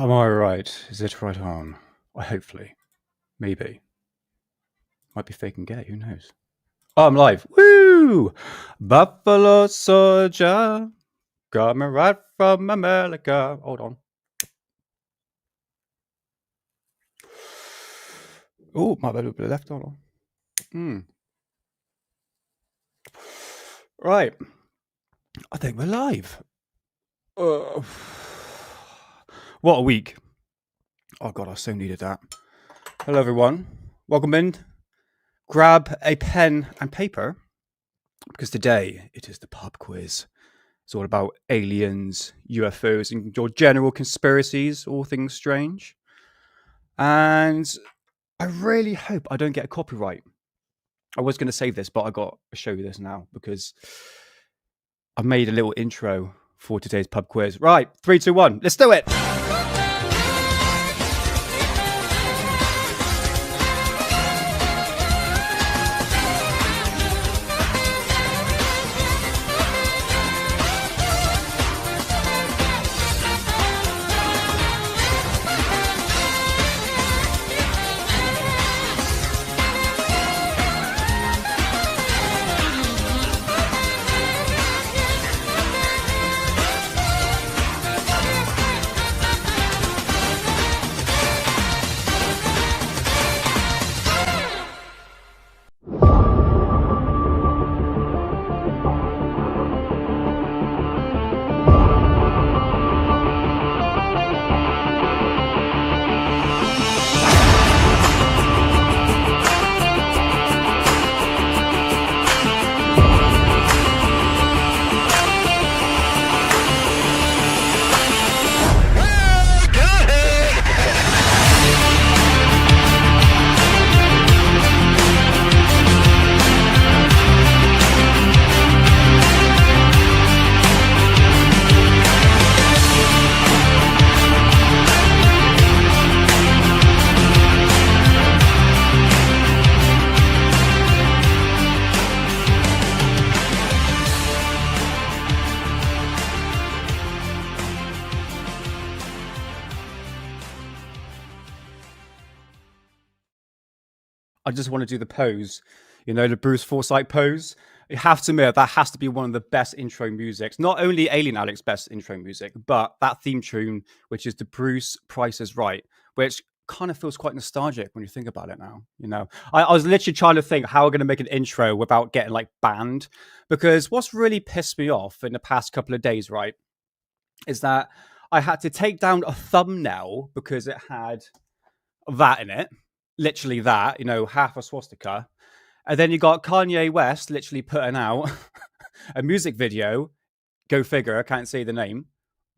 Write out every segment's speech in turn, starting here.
Am I right? Is it right on? Or hopefully. Maybe. Might be fake and gay, who knows? Oh, I'm live. Woo! Buffalo Soldier. Coming right from America. Hold on. Oh, might be a little bit left. Hold on. Right. I think we're live. Uh, what a week. Oh, God, I so needed that. Hello, everyone. Welcome in. Grab a pen and paper because today it is the pub quiz. It's all about aliens, UFOs, and your general conspiracies, all things strange. And I really hope I don't get a copyright. I was going to save this, but I got to show you this now because I've made a little intro for today's pub quiz. Right, 3, 2, 1, let's do it. I just want to do the pose, the Bruce Forsyth pose. You have to admit that has to be one of the best intro musics. Not only Alien Addict's best intro music, but that theme tune, which is the Bruce Price is Right, which kind of feels quite nostalgic when you think about it now. I was literally trying to think how we're going to make an intro without getting like banned, because what's really pissed me off in the past couple of days, right, is that I had to take down a thumbnail because it had that in it. Literally that, half a swastika. And then you got Kanye West literally putting out a music video. Go figure, I can't say the name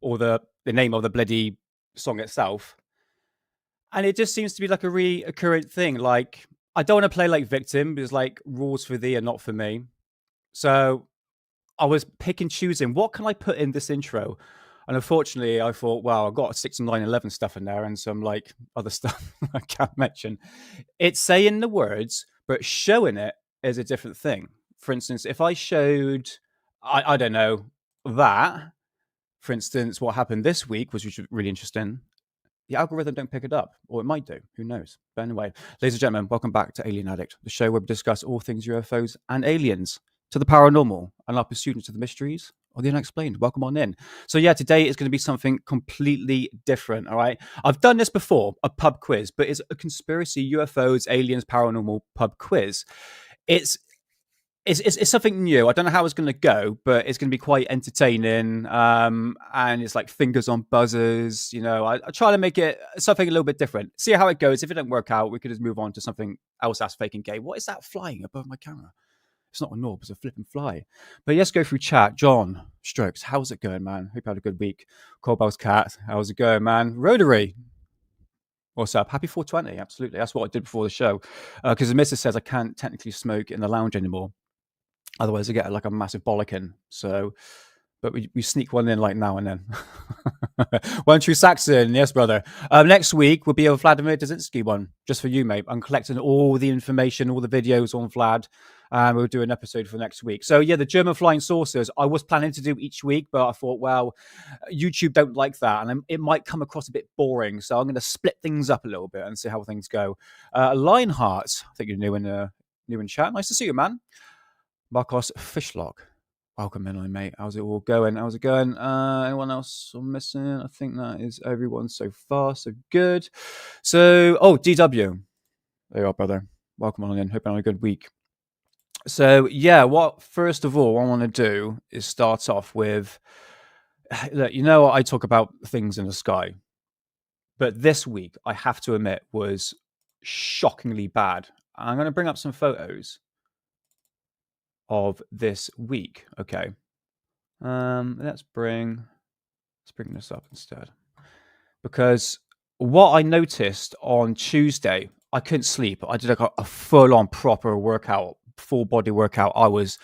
or the name of the bloody song itself. And it just seems to be like a reoccurrent thing. Like, I don't want to play like victim because like rules for thee and not for me. So I was pick and choosing what can I put in this intro. And unfortunately, I thought, wow, I've got 6 and 9/11 stuff in there and some like other stuff I can't mention. It's saying the words, but showing it is a different thing. For instance, if I showed, I don't know, that, for instance, what happened this week was really interesting. The algorithm don't pick it up, or it might do. Who knows? But anyway, ladies and gentlemen, welcome back to Alien Addict, the show where we discuss all things UFOs and aliens, to the paranormal and our pursuit into the mysteries or the unexplained. Welcome on in. So yeah, today is going to be something completely different. All right, I've done this before, a pub quiz, but it's a conspiracy, UFOs, aliens, paranormal pub quiz. It's something new. I don't know how it's going to go, but it's going to be quite entertaining. And it's like fingers on buzzers. I try to make it something a little bit different. See how it goes. If it doesn't work out, we could just move on to something else that's fake and gay. What is that flying above my camera? It's not a knob, it's a flipping fly. But let's go through chat. John Strokes, how's it going, man? Hope you had a good week. Corbell's Cat, how's it going, man? Rotary, what's up? Happy 420, absolutely. That's what I did before the show. Because the missus says I can't technically smoke in the lounge anymore. Otherwise, I get like a massive bollocking. So, but we sneak one in like now and then. One true Saxon, yes, brother. Next week will be a Vladimir Dzinski one, just for you, mate. I'm collecting all the information, all the videos on Vlad. and we'll do an episode for next week. So yeah, the German flying saucers, I was planning to do each week, but I thought, well, YouTube don't like that, and it might come across a bit boring. So I'm going to split things up a little bit and see how things go. Lionheart, I think you're new in chat. Nice to see you, man. Marcos Fishlock. Welcome in, mate. How's it all going? How's it going? Anyone else I'm missing? I think that is everyone so far. So good. So, DW. There you are, brother. Welcome on in. Hope you're having a good week. So, yeah, first of all, I want to do is start off with, look, I talk about things in the sky, but this week, I have to admit, was shockingly bad. I'm going to bring up some photos of this week. Okay. Let's bring this up instead, because what I noticed on Tuesday, I couldn't sleep. I did a full-on proper workout, full body workout. I was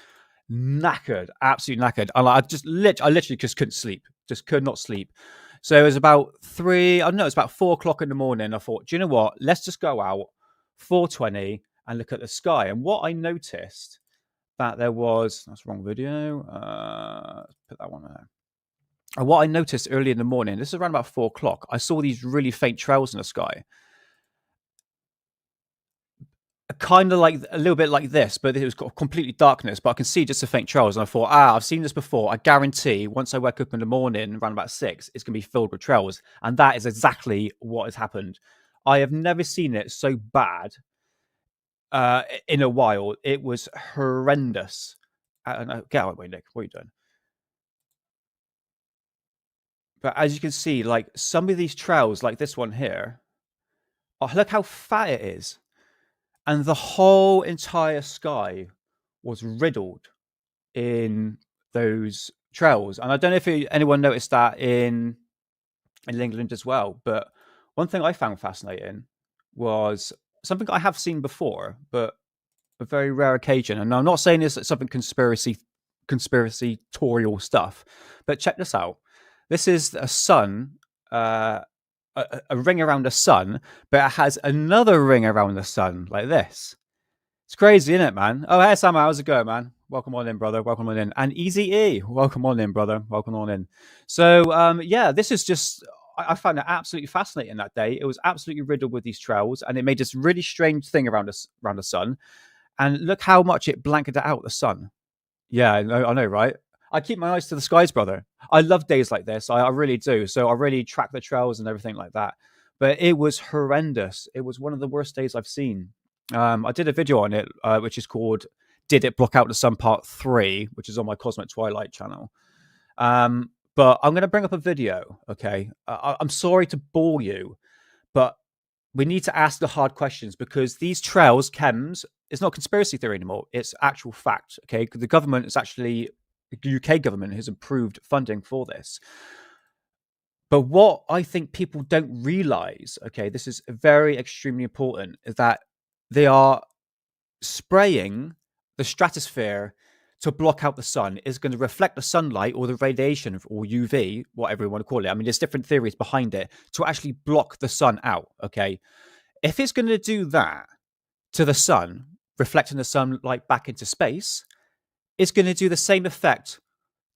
knackered, absolutely knackered. I literally just couldn't sleep, just could not sleep. So it was about it's about 4 o'clock in the morning. I thought, do you know what? Let's just go out 4:20 and look at the sky. And what I noticed that that's the wrong video. Put that one there. And what I noticed early in the morning, this is around about 4 o'clock, I saw these really faint trails in the sky. Kind of like a little bit like this, but it was completely darkness, but I can see just the faint trails. And I thought, I've seen this before. I guarantee once I wake up in the morning around about 6, it's going to be filled with trails. And that is exactly what has happened. I have never seen it so bad in a while. It was horrendous. Get out of the way, Nick. What are you doing? But as you can see, like some of these trails, like this one here, look how fat it is. And the whole entire sky was riddled in those trails. And I don't know if anyone noticed that in England as well. But one thing I found fascinating was something I have seen before, but a very rare occasion. And I'm not saying this is something conspiratorial stuff, but check this out. This is a sun, a ring around the sun, but it has another ring around the sun like this. It's crazy, isn't it, man? Oh, hey, Sam, how's it going, man? Welcome on in, brother. Welcome on in. And Easy E, welcome on in, brother. Welcome on in. So, yeah, this is just, I found it absolutely fascinating that day. It was absolutely riddled with these trails, and it made this really strange thing around the sun. And look how much it blanketed out the sun. Yeah, I know, right? I keep my eyes to the skies, brother. I love days like this. I really do. So I really track the trails and everything like that. But it was horrendous. It was one of the worst days I've seen. I did a video on it, which is called "Did It Block Out the Sun Part 3," which is on my Cosmic Twilight channel. But I'm going to bring up a video, okay? I'm sorry to bore you, but we need to ask the hard questions, because these trails, chems, it's not conspiracy theory anymore. It's actual fact, okay? The government is actually... The UK government has approved funding for this. But what I think people don't realize, okay, this is very extremely important, is that they are spraying the stratosphere to block out the sun. Is going to reflect the sunlight or the radiation or UV, whatever you want to call it. I mean, there's different theories behind it, to actually block the sun out, okay? If it's going to do that to the sun, reflecting the sunlight back into space, it's going to do the same effect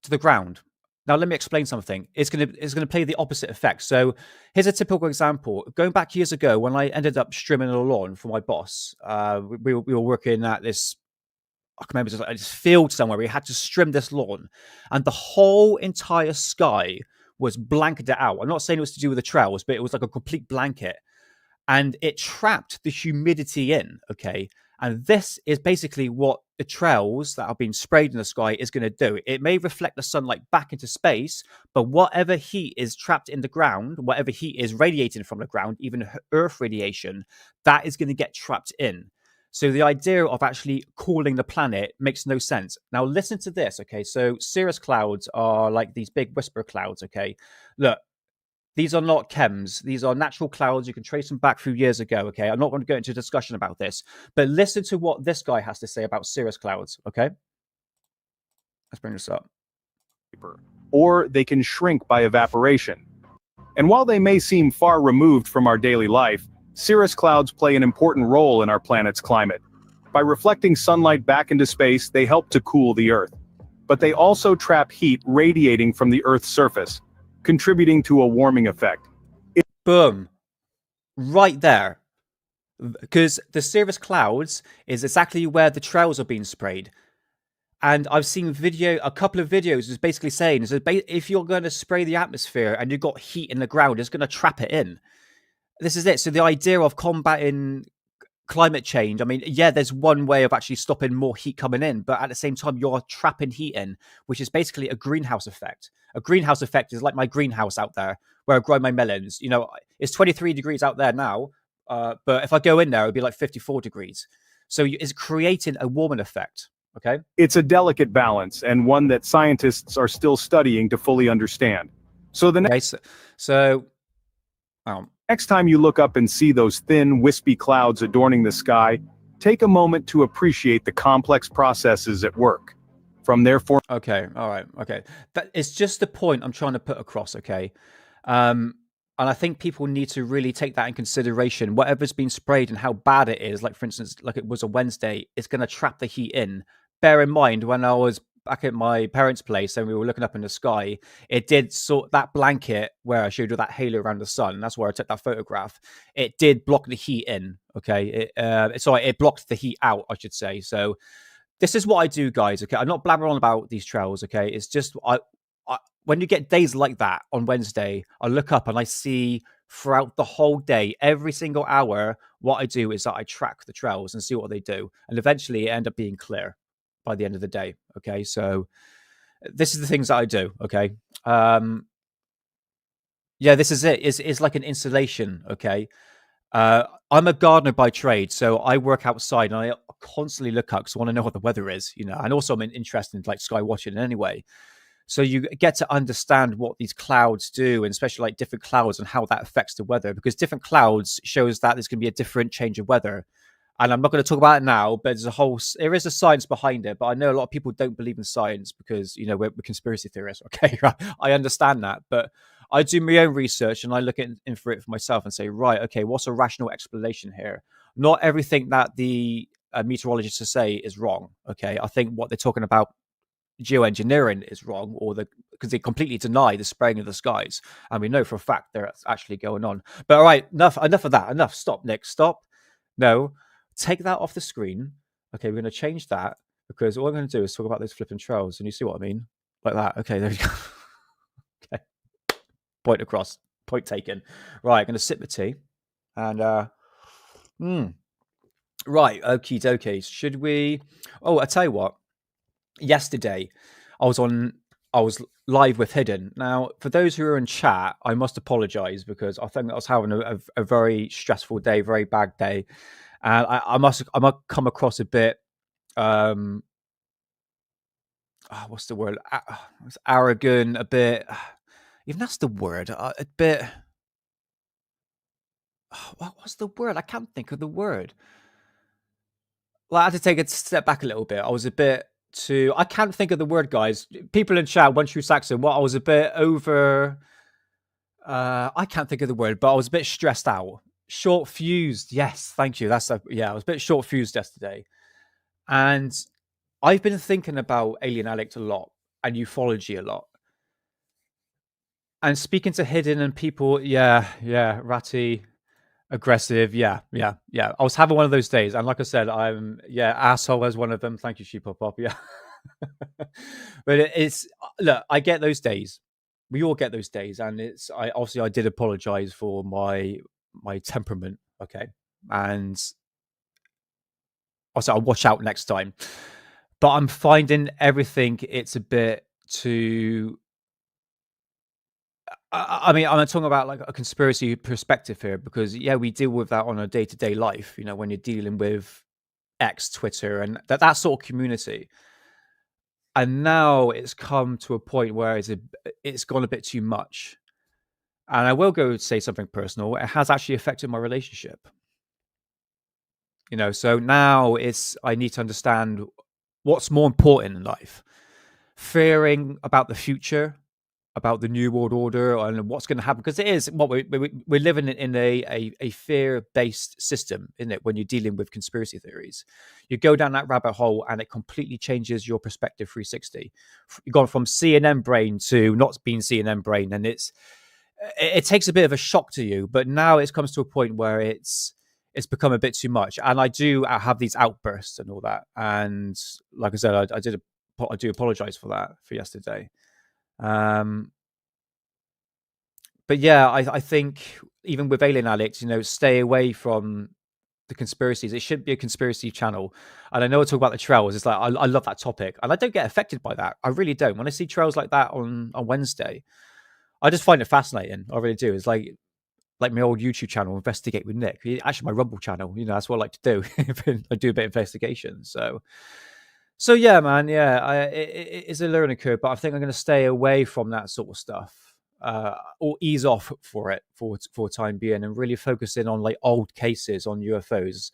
to the ground. Now, let me explain something. It's going to play the opposite effect. So here's a typical example. Going back years ago, when I ended up trimming a lawn for my boss, we were working at this, I can remember, this field somewhere. We had to trim this lawn, and the whole entire sky was blanketed out. I'm not saying it was to do with the trails, but it was like a complete blanket, and it trapped the humidity in, okay? And this is basically what the trails that are being sprayed in the sky is going to do. It may reflect the sunlight back into space, but whatever heat is trapped in the ground, whatever heat is radiating from the ground, even Earth radiation, that is going to get trapped in. So the idea of actually cooling the planet makes no sense. Now listen to this, okay? So cirrus clouds are like these big whisper clouds, okay? Look, these are not chems. These are natural clouds. You can trace them back through years ago, okay? I'm not going to go into a discussion about this, but listen to what this guy has to say about cirrus clouds, okay? Let's bring this up. Or they can shrink by evaporation. And while they may seem far removed from our daily life, cirrus clouds play an important role in our planet's climate. By reflecting sunlight back into space, they help to cool the Earth. But they also trap heat radiating from the Earth's surface, contributing to a warming effect. Boom. Right there. Because the cirrus clouds is exactly where the trails are being sprayed. And I've seen a couple of videos is basically saying is if you're going to spray the atmosphere and you've got heat in the ground, it's going to trap it in. This is it. So the idea of combating climate change, I mean, yeah, there's one way of actually stopping more heat coming in, but at the same time, you're trapping heat in, which is basically a greenhouse effect. A greenhouse effect is like my greenhouse out there where I grow my melons. You know, it's 23 degrees out there now, but if I go in there, it would be like 54 degrees. So it's creating a warming effect. Okay. It's a delicate balance, and one that scientists are still studying to fully understand. So the so next time you look up and see those thin, wispy clouds adorning the sky, take a moment to appreciate the complex processes at work. From their okay, all right, okay. That is just the point I'm trying to put across, okay? And I think people need to really take that in consideration. Whatever's been sprayed and how bad it is, like for instance, like it was a Wednesday, it's going to trap the heat in. Bear in mind, when I was back at my parents' place and we were looking up in the sky, it did sort that blanket where I showed you that halo around the sun. That's where I took that photograph. It did block the heat in. Okay, it blocked the heat out, I should say. So this is what I do, guys. Okay, I'm not blabbering on about these trails. Okay, it's just when you get days like that on Wednesday, I look up and I see throughout the whole day, every single hour, what I do is that I track the trails and see what they do, and eventually it end up being clear by the end of the day. Okay, so this is the things that I do. Okay, yeah, this is it. It's like an installation. Okay, I'm a gardener by trade, so I work outside and I constantly look up because I want to know what the weather is, you know, and also I'm interested in like sky watching anyway. So you get to understand what these clouds do, and especially like different clouds and how that affects the weather, because different clouds shows that there's going to be a different change of weather. And I'm not going to talk about it now, but there is a science behind it. But I know a lot of people don't believe in science because, you know, we're conspiracy theorists. Okay, right? I understand that, but I do my own research and I look in for it for myself and say, right, okay, what's a rational explanation here? Not everything that the meteorologists say is wrong. Okay, I think what they're talking about geoengineering is wrong, or because they completely deny the spraying of the skies, and we know for a fact that's actually going on. But all right, enough of that. Enough. Stop, Nick. Stop. No, take that off the screen. Okay, we're going to change that because all I'm going to do is talk about those flipping trails, and you see what I mean, like that. Okay, there we go. Okay, point across. Point taken. Right, I'm going to sip the tea, and right, okie dokie. Should we? Oh, I tell you what. Yesterday, I was live with Hidden. Now, for those who are in chat, I must apologize because I think I was having a very stressful day, very bad day, and I must come across a bit what's the word? It's arrogant, a bit. Even that's the word. A bit. What's the word? I can't think of the word. Well, I had to take a step back a little bit. I was a bit too. I can't think of the word, guys. People in chat, one true Saxon. What I was a bit over. I can't think of the word, but I was a bit stressed out, short fused. Yes, thank you. I was a bit short fused yesterday, and I've been thinking about Alien Addict a lot and ufology a lot, and speaking to Hidden and people. Yeah, ratty, aggressive. Yeah. I was having one of those days, and like I said, asshole as one of them. Thank you, Sheep Pop. Yeah, but it's look. I get those days. We all get those days, and I did apologize for my temperament. Okay, and also I'll watch out next time. But I'm finding everything. It's a bit too. I mean, I'm talking about like a conspiracy perspective here because we deal with that on a day-to-day life. You know, when you're dealing with X, Twitter, and that sort of community. And now it's come to a point where it's gone a bit too much. And I will go say something personal. It has actually affected my relationship. You know, so now I need to understand what's more important in life. Fearing about the future about the new world order and what's going to happen, because it is what we're living in a fear-based system, isn't it? When you're dealing with conspiracy theories, you go down that rabbit hole and it completely changes your perspective 360. You've gone from CNN brain to not being CNN brain, and it takes a bit of a shock to you, but now it comes to a point where it's become a bit too much, and I have these outbursts and all that, and like I said, I do apologize for that for yesterday. um but yeah, I think even with Alien Addict, stay away from the conspiracies. It should be a conspiracy channel. And I know I talk about the trails. It's like I love that topic, and I don't get affected by that. I really don't. When I see trails like that on Wednesday, I just find it fascinating. I really do. It's like my old YouTube channel, Investigate with Nick. Actually, my Rumble channel. That's what I like to do. I do a bit of investigation. So yeah, man. Yeah, it's a learning curve, but I think I'm going to stay away from that sort of stuff, or ease off for it for time being, and really focus in on like old cases on UFOs.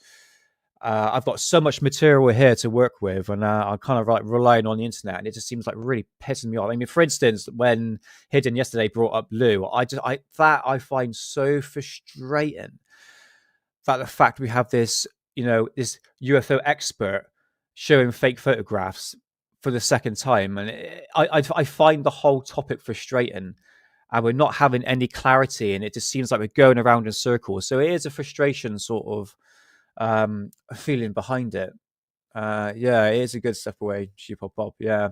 I've got so much material here to work with, and I'm kind of like relying on the internet, and it just seems like really pissing me off. I mean, for instance, when Hidden yesterday brought up Lou, I find so frustrating that the fact we have this UFO expert showing fake photographs for the second time, and I find the whole topic frustrating, and we're not having any clarity, and it just seems like we're going around in circles. So it is a frustration sort of feeling behind it. Yeah, it is a good step away, Sheepop Bob. Yeah.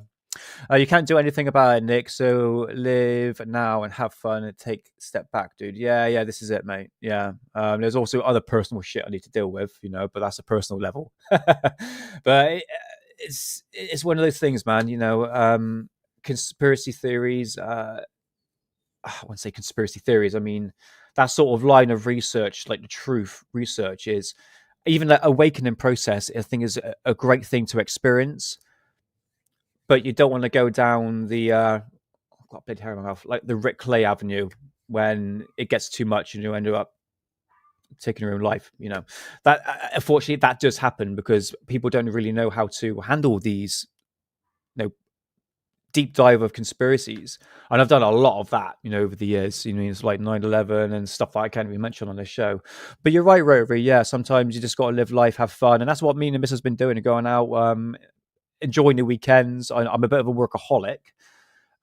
You can't do anything about it, Nick. So live now and have fun and take a step back, dude. Yeah, this is it, mate. Yeah. There's also other personal shit I need to deal with, but that's a personal level. But it's one of those things, man. Conspiracy theories. I wouldn't say conspiracy theories. I mean, that sort of line of research, like the truth research, is even that awakening process. I think is a great thing to experience, but you don't want to go down the I've got a big hair in my mouth, like the Rick Clay Avenue, when it gets too much and you end up taking your own life. That unfortunately that does happen because people don't really know how to handle these deep dive of conspiracies. And I've done a lot of that, over the years. It's like 9/11 and stuff that I can't even mention on this show. But you're right, Rover. Yeah, sometimes you just got to live life, have fun. And that's what me and the missus has been doing, going out, enjoying the weekends. I'm a bit of a workaholic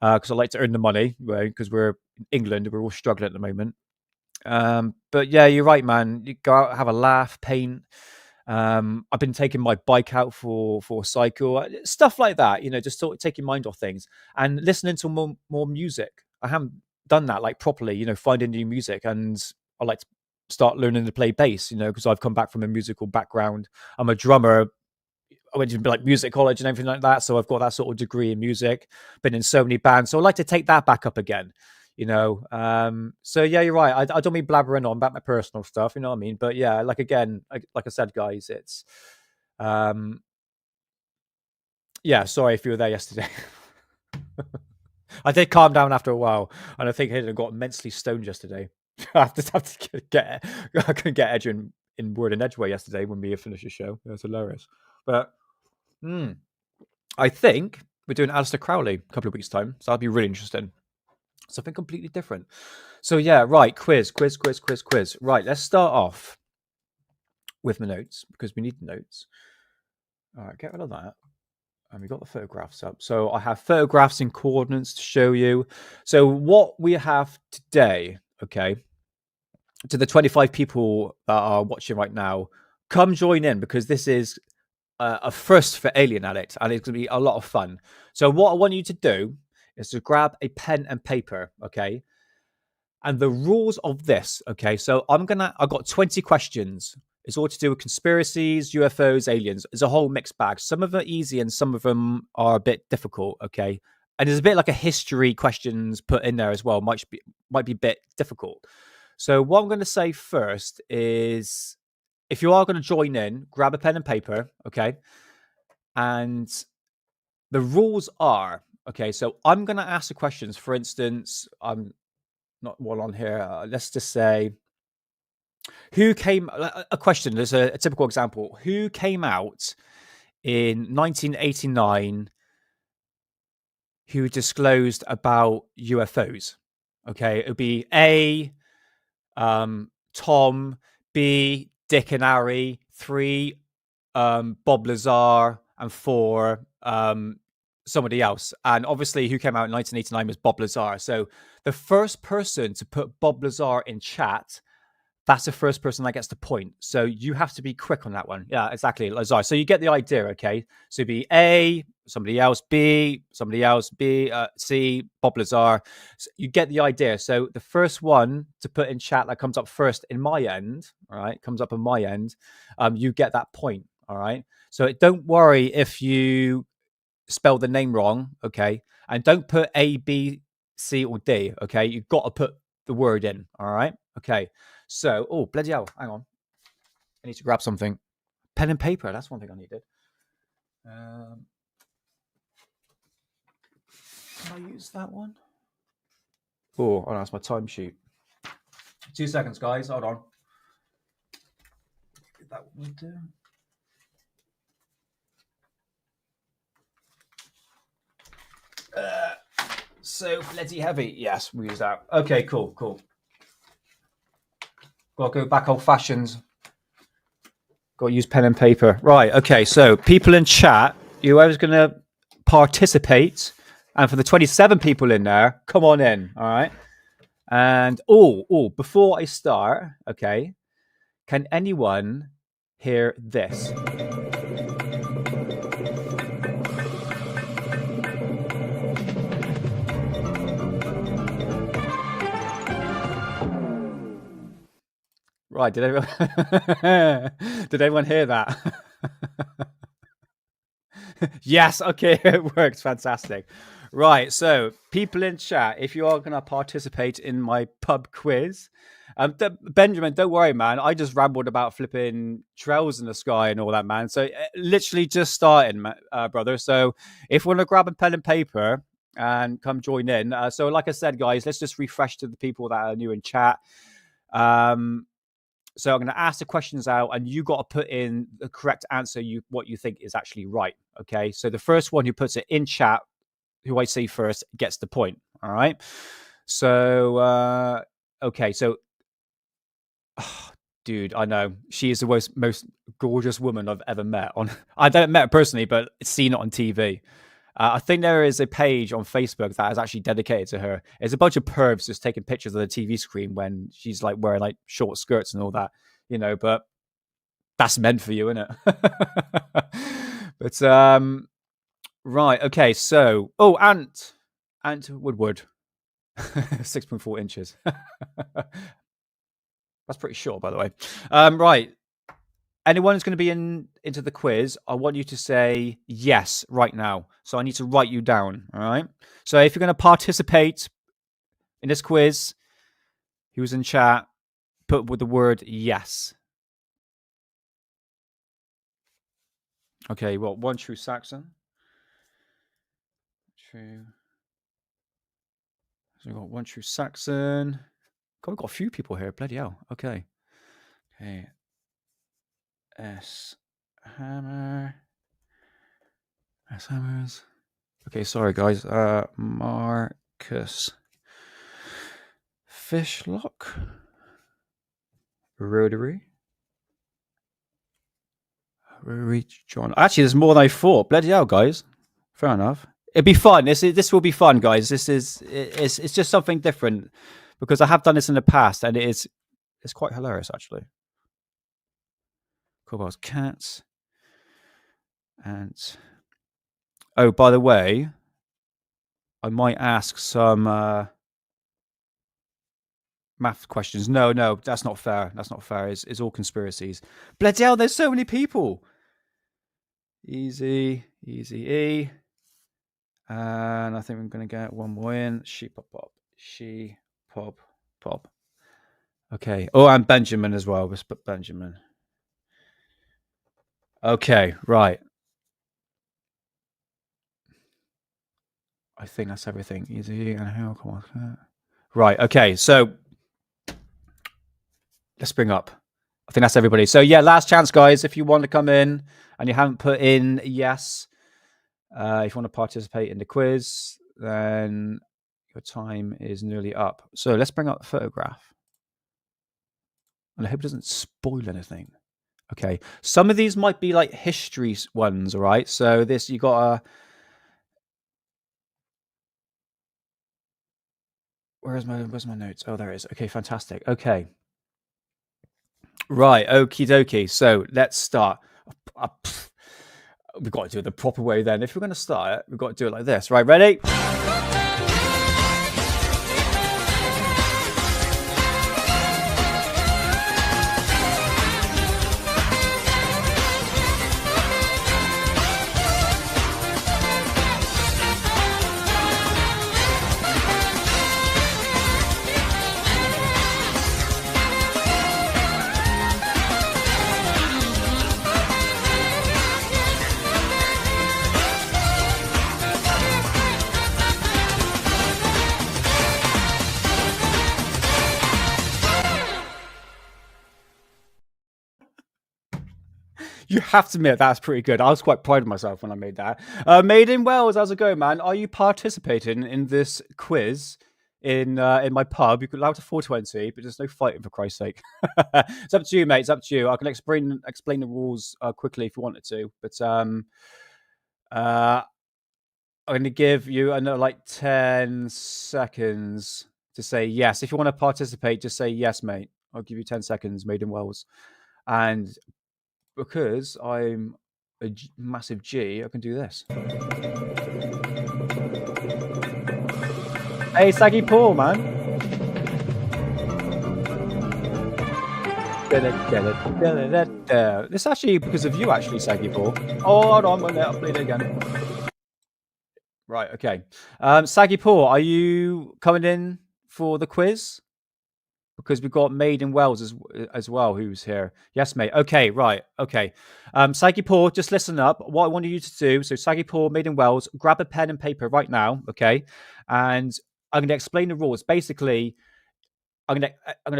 because I like to earn the money, because we're in England, we're all struggling at the moment. But yeah, you're right, man. You go out, have a laugh, paint. I've been taking my bike out for a cycle, stuff like that. Just sort of take your mind off things and listening to more music. I haven't done that like properly. Finding new music, and I like to start learning to play bass. Because I've come back from a musical background. I'm a drummer. I went to like music college and everything like that, so I've got that sort of degree in music. Been in so many bands, so I like to take that back up again. So yeah, you're right. I don't mean blabbering on about my personal stuff, you know what I mean? But yeah, like I said, guys, it's yeah, sorry if you were there yesterday. I did calm down after a while, and I think I got immensely stoned yesterday. I have to get I couldn't get Edge in Word and Edgeway yesterday when we finished the show. It was hilarious. But I think we're doing Alistair Crowley a couple of weeks' time, so that'll be really interesting. Something completely different. So yeah, right. Quiz. Right, let's start off with my notes because we need notes. All right, get rid of that. And we got the photographs up. So I have photographs and coordinates to show you. So what we have today, okay, to the 25 people that are watching right now, come join in because this is a first for Alien Addict, and it's going to be a lot of fun. So what I want you to do is to grab a pen and paper, okay? And the rules of this, okay? So I've got 20 questions. It's all to do with conspiracies, UFOs, aliens. It's a whole mixed bag. Some of them are easy and some of them are a bit difficult, okay? And there's a bit like a history questions put in there as well. Might be a bit difficult. So what I'm going to say first is, if you are going to join in, grab a pen and paper, okay? And the rules are, okay, so I'm going to ask the questions. For instance, I'm not one on here. Let's just say, a question, there's a typical example. Who came out in 1989? who disclosed about UFOs. Okay, it would be A, Tom, B, Dick and Harry, 3, Bob Lazar, and 4, somebody else. And obviously, who came out in 1989 was Bob Lazar. So the first person to put Bob Lazar in chat, that's the first person that gets the point. So you have to be quick on that one. Yeah, exactly, Lazar. So you get the idea, okay? So it'd be A, somebody else, B, somebody else, B, C, Bob Lazar. So you get the idea. So the first one to put in chat that comes up first in my end, all right, comes up on my end, you get that point, all right? So don't worry if you spell the name wrong, okay? And don't put A, B, C, or D, okay? You've got to put the word in, all right? Okay. So, oh, bloody hell, hang on. I need to grab something. Pen and paper, that's one thing I needed. Can I use that one? Oh, that's my timesheet. 2 seconds, guys, hold on. That would do. So bloody heavy. Yes, we use that. Okay, cool. Got to go back old fashioned. Got to use pen and paper. Right, okay, so people in chat, whoever's going to participate, and for the 27 people in there, come on in, all right? And, before I start, okay, can anyone hear this? Right, did everyone hear that? Yes, okay, it works. Fantastic. Right, so people in chat, if you are going to participate in my pub quiz, Benjamin, don't worry, man. I just rambled about flipping trails in the sky and all that, man. So literally just starting, brother. So if you want to grab a pen and paper and come join in. So like I said, guys, let's just refresh to the people that are new in chat. So I'm going to ask the questions out, and you got to put in the correct answer. What you think is actually right. Okay. So the first one who puts it in chat, who I see first, gets the point. All right. So okay. So, dude, I know she is the most gorgeous woman I've ever met. I don't met her personally, but seen it on TV. I think there is a page on Facebook that is actually dedicated to her. It's a bunch of pervs just taking pictures of the TV screen when she's like wearing like short skirts and all that, but that's meant for you, isn't it? But right, okay, so Ant Woodward, 6.4 inches. That's pretty short, by the way. Right. Anyone who's going to be into the quiz, I want you to say yes right now. So I need to write you down. All right. So if you're going to participate in this quiz, who's in chat, put with the word yes. Okay. Well, one true Saxon. True. So we've got one true Saxon. God, we've got a few people here. Bloody hell. Okay. Okay. S. Hammer. S. Hammers. Okay, sorry guys. Marcus Fishlock. Rotary John. Actually, there's more than I thought. Bloody hell, guys. Fair enough. It'd be fun. This will be fun, guys. It's just something different because I have done this in the past and it's quite hilarious actually. Cobalt's cats. And by the way, I might ask some math questions. No, that's not fair. That's not fair. It's all conspiracies. Bloody hell, there's so many people. Easy E. And I think I'm going to get one more in. She pop. Okay. Oh, and Benjamin as well. Let's put Benjamin. Okay, right. I think that's everything. Easy and how come on. Right, okay, so let's bring up. I think that's everybody. So yeah, last chance, guys. If you want to come in and you haven't put in yes, if you want to participate in the quiz, then your time is nearly up. So let's bring up the photograph. And I hope it doesn't spoil anything. Okay. Some of these might be like history ones, all right? So this, you got a... Where's my notes? Oh, there it is. Okay, fantastic. Okay. Right, okie dokie. So let's start. We've got to do it the proper way then. If we're going to start it, we've got to do it like this. Right, ready? You have to admit that's pretty good. I was quite proud of myself when I made that. Made in Wales, how's it going, man? Are you participating in this quiz in my pub? You could allow to 420, but there's no fighting for Christ's sake. It's up to you, mate. It's up to you. I can explain the rules quickly if you wanted to, but I'm going to give you another like 10 seconds to say yes. If you want to participate, just say yes, mate. I'll give you 10 seconds, Made in Wales. And because I'm a massive G, I can do this. Hey, Saggy Paul, man. This actually because of you, actually, Saggy Paul. Oh, hold on, I'll play it again. Right, okay. Saggy Paul, are you coming in for the quiz? Because we've got Made in Wales as well, who's here. Yes, mate. Okay, right. Okay. Saggy Paul, just listen up. What I wanted you to do, so Saggy Paul, Made in Wales, grab a pen and paper right now, okay? And I'm going to explain the rules. Basically, I'm going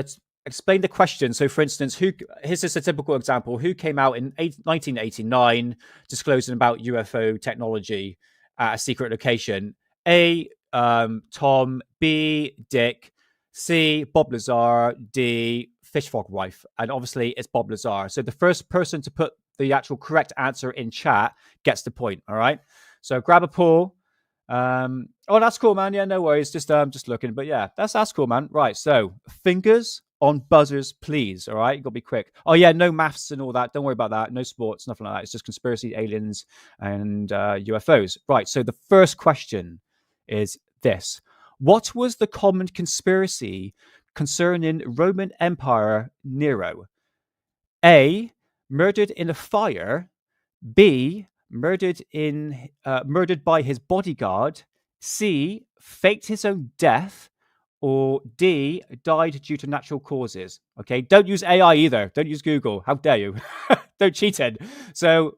to explain the question. So, for instance, here's just a typical example. Who came out in 1989 disclosing about UFO technology at a secret location? A, Tom. B, Dick. C, Bob Lazar. D, Fish Frog Wife. And obviously, it's Bob Lazar. So the first person to put the actual correct answer in chat gets the point. All right. So grab a pool. Oh, that's cool, man. Yeah, no worries. Just looking. But yeah, that's cool, man. Right. So fingers on buzzers, please. All right. You got to be quick. Oh, yeah. No maths and all that. Don't worry about that. No sports, nothing like that. It's just conspiracy, aliens, and UFOs. Right. So the first question is this. What was the common conspiracy concerning Roman Emperor Nero? A, murdered in a fire. B, murdered by his bodyguard. C, faked his own death. Or D, died due to natural causes. Okay, don't use AI either. Don't use Google. How dare you? Don't cheat it. So,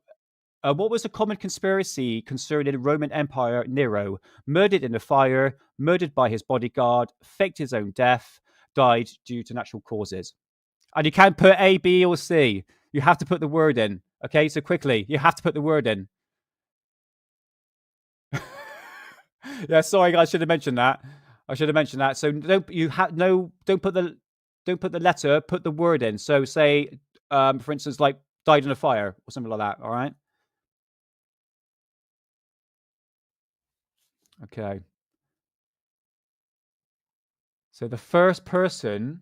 what was the common conspiracy concerning Roman Empire Nero? Murdered in a fire, murdered by his bodyguard, faked his own death, died due to natural causes. And you can't put A, B, or C. You have to put the word in. Okay, so quickly, you have to put the word in. Yeah, sorry, guys, I should have mentioned that. So don't put the letter, put the word in. So say, for instance, like died in a fire or something like that. All right. Okay. So the first person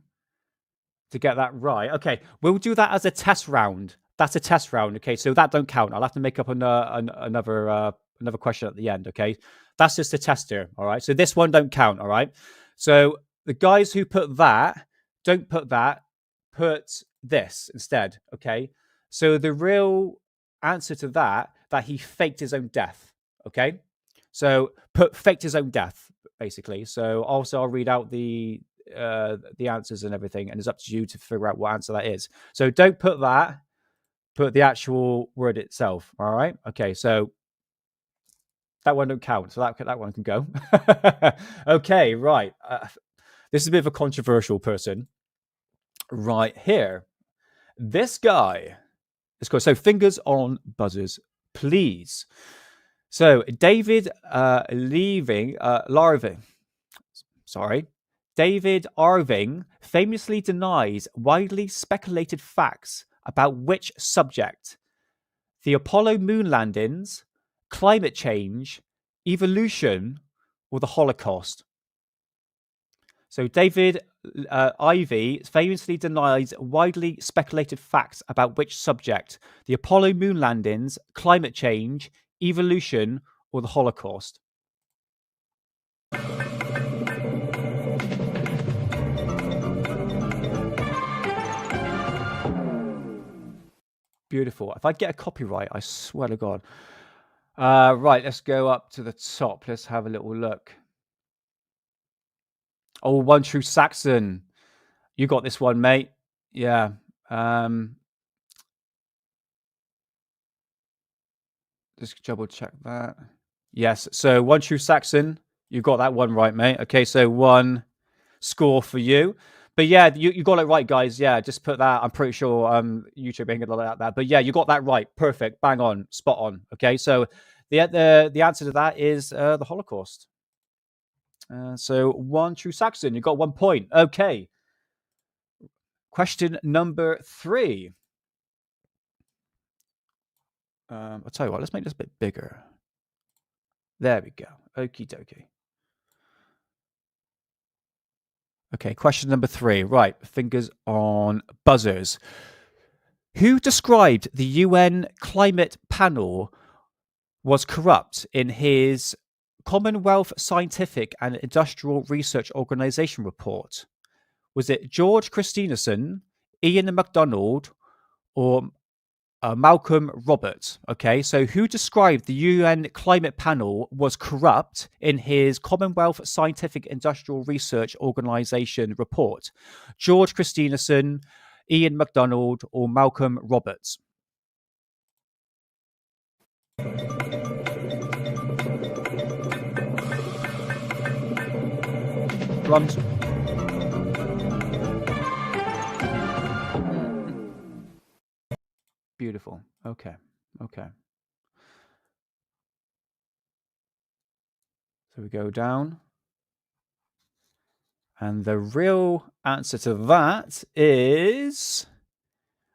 to get that right. Okay, we'll do that as a test round. That's a test round. Okay, so that don't count. I'll have to make up another question at the end. Okay, that's just a tester. All right. So this one don't count. All right. So the guys who put that, don't put that. Put this instead. Okay. So the real answer to that he faked his own death. Okay. So put faked his own death basically. So also I'll read out the answers and everything, and it's up to you to figure out what answer that is. So don't put that. Put the actual word itself. All right. Okay. So that one don't count. So that one can go. Okay. Right. This is a bit of a controversial person. Right here. This guy is called. So fingers on buzzers, please. So David Larving, sorry, David Irving famously denies widely speculated facts about which subject? The Apollo moon landings, climate change, evolution, or the Holocaust? So David Ivy famously denies widely speculated facts about which subject? The Apollo moon landings, climate change, evolution, or the Holocaust? Beautiful. If I get a copyright, I swear to God. Right, let's go up to the top. Let's have a little look. Oh, One True Saxon. You got this one, mate. Yeah. Just double check that. Yes. So One True Saxon, you got that one right, mate. Okay, so 1 score for you. But yeah, you got it right, guys. Yeah, just put that. I'm pretty sure YouTube ain't gonna let that. But yeah, you got that right. Perfect. Bang on. Spot on. Okay, so the answer to that is the Holocaust. So 1 True Saxon, you got 1 point. Okay. Question number 3. I'll tell you what, let's make this a bit bigger. There we go. Okie dokie. Okay, question number 3. Right, fingers on buzzers. Who described the UN climate panel was corrupt in his Commonwealth Scientific and Industrial Research Organization report? Was it George Christensen, Ian MacDonald, or Malcolm Roberts? Okay, so who described the UN climate panel was corrupt in his Commonwealth Scientific Industrial Research Organization report? George Christensen, Ian MacDonald, or Malcolm Roberts? Drums. Beautiful. Okay. Okay. So we go down. And the real answer to that is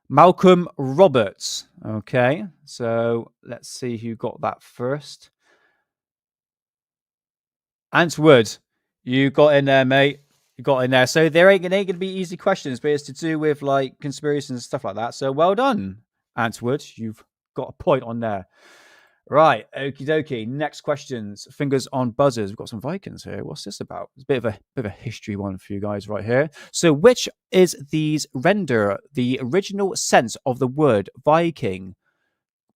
Malcolm Roberts. Okay. So let's see who got that first. Antwood, you got in there, mate. You got in there. So there ain't gonna be easy questions, but it's to do with like conspiracies and stuff like that. So well done, Antwood. You've got a point on there. Right, okie dokie. Next questions. Fingers on buzzers. We've got some Vikings here. What's this about? It's a bit of a history one for you guys right here. So, which is these render the original sense of the word Viking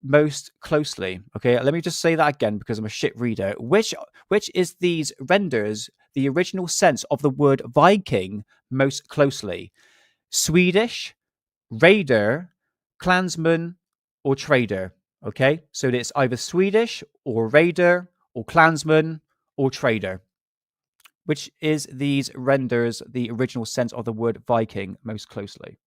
most closely? Okay, let me just say that again because I'm a shit reader. Which is these renders the original sense of the word Viking most closely? Swedish, raider, clansman, or trader? Okay, so it's either Swedish or raider or clansman or trader. Which is these renders the original sense of the word Viking most closely?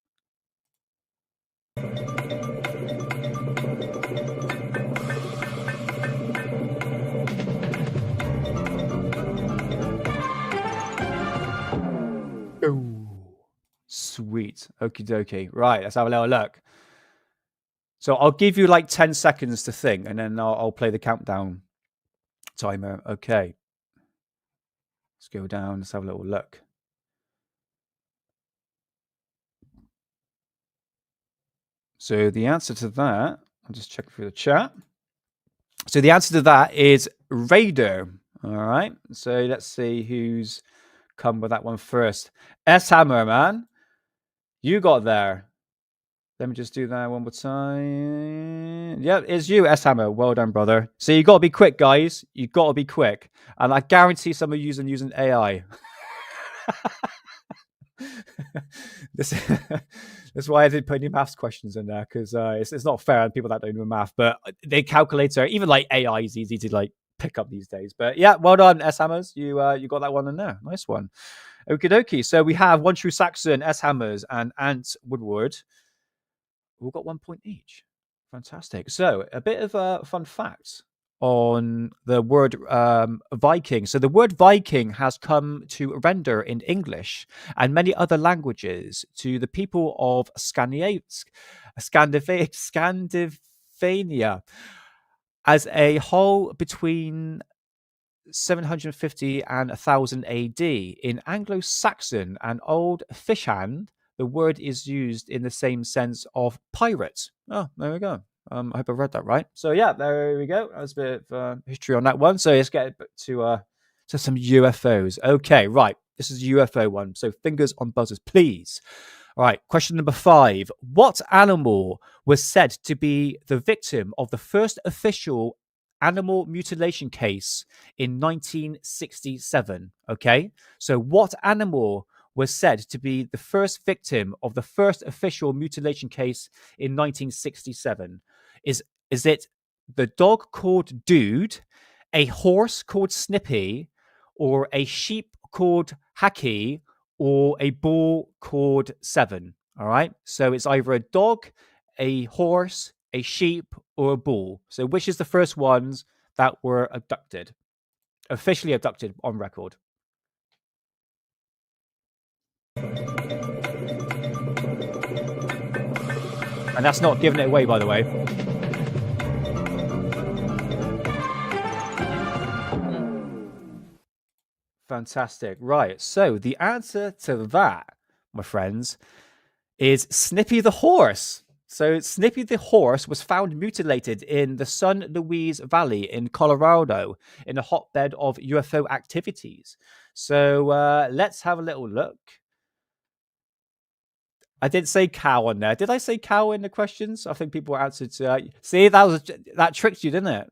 Ooh, sweet. Okie dokie. Right, let's have a little look. So I'll give you like 10 seconds to think, and then I'll play the countdown timer. Okay. Let's go down. Let's have a little look. So the answer to that, I'll just check through the chat. So the answer to that is Raider. All right. So let's see who's come with that one first. S Hammer, man. You got there. Let me just do that one more time. Yep, it's you, S Hammer. Well done, brother. So you got to be quick, guys. You got to be quick. And I guarantee some of you are using AI. That's why I didn't put any maths questions in there, because it's not fair on people that don't know math. But the calculator, even like AI, is easy to like pick up these days. But yeah, well done, S Hammers. You got that one in there. Nice one. Okie dokie. So we have One True Saxon, S Hammers, and Ant Woodward. We've got 1 point each. Fantastic. So a bit of a fun fact on the word Viking. So the word Viking has come to render in English and many other languages to the people of Scandinavia as a whole between 750 and 1000 AD. In Anglo-Saxon and Old Fishhand, the word is used in the same sense of pirate. Oh, there we go. I hope I read that right. So yeah, there we go. That was a bit of history on that one. So let's get to some UFOs. Okay, right. This is a UFO one. So fingers on buzzers, please. All right. Question number 5. What animal was said to be the victim of the first official animal mutilation case in 1967? Okay. So what animal was said to be the first victim of the first official mutilation case in 1967? Is it the dog called Dude, a horse called Snippy, or a sheep called Hacky, or a bull called Seven? All right. So it's either a dog, a horse, a sheep, or a bull. So which is the first ones that were abducted, officially abducted on record? And that's not giving it away, by the way. Fantastic. Right. So the answer to that, my friends, is Snippy the horse. So Snippy the horse was found mutilated in the San Luis Valley in Colorado in a hotbed of UFO activities. So let's have a little look. I didn't say cow on there. Did I say cow in the questions? I think people answered. See, that tricked you, didn't it?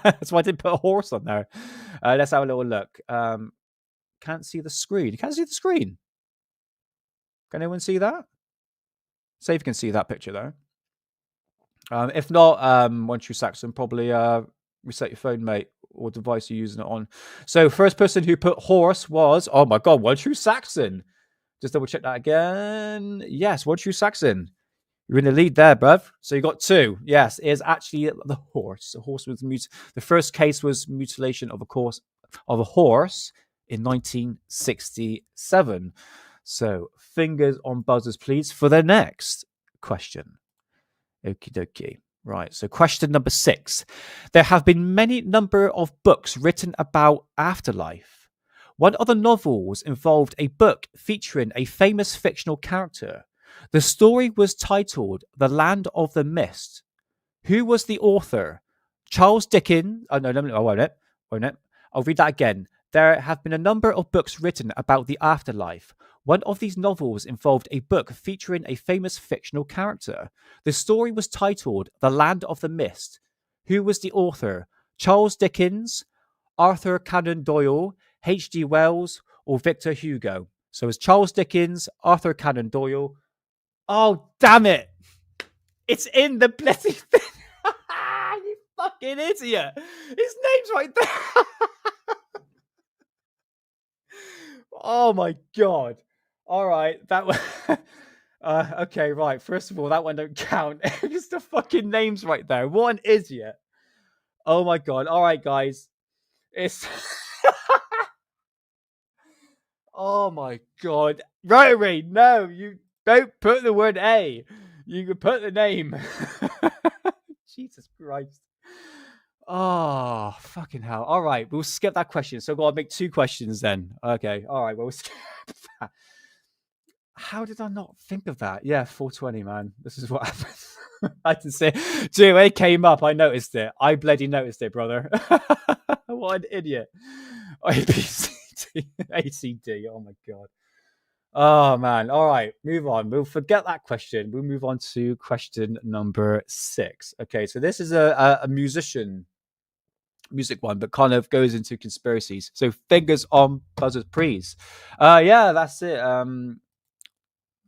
That's why I didn't put a horse on there. Let's have a little look. Can't see the screen. You can't see the screen. Can anyone see that? Say if you can see that picture though. If not, One True Saxon, probably reset your phone, mate, or device you're using it on. So first person who put horse was, oh my god, One True Saxon. Just double check that again. Yes, One True Saxon. You're in the lead there, bruv. So you got 2. Yes, it is actually the horse. The horse was the first case was mutilation of a horse in 1967. So fingers on buzzers, please, for the next question. Okie dokie. Right. So question number 6. There have been many number of books written about afterlife. One of the novels involved a book featuring a famous fictional character. The story was titled The Land of the Mist. Who was the author? Charles Dickens. Oh, no, I won't it. I'll read that again. There have been a number of books written about the afterlife. One of these novels involved a book featuring a famous fictional character. The story was titled The Land of the Mist. Who was the author? Charles Dickens, Arthur Conan Doyle, H.G. Wells, or Victor Hugo? So it's Charles Dickens, Arthur Conan Doyle. Oh, damn it. It's in the bloody thing. You fucking idiot. His name's right there. Oh, my God. All right. That one. Okay, right. First of all, that one don't count. It's the fucking name's right there. What an idiot. Oh, my God. All right, guys. It's... Oh, my God. Rotary, no. You don't put the word A. You can put the name. Jesus Christ. Oh, fucking hell. All right, we'll skip that question. So I've got to make 2 questions then. Okay, all right, well, we'll skip that. How did I not think of that? Yeah, 420, man. This is what happened. I didn't say, dude, when it came up, I noticed it. I bloody noticed it, brother. What an idiot. ACD. Oh, my God. Oh, man. All right, move on. We'll forget that question. We'll move on to question number 6. Okay, so this is a music one, but kind of goes into conspiracies. So fingers on buzzers, please. Yeah, that's it.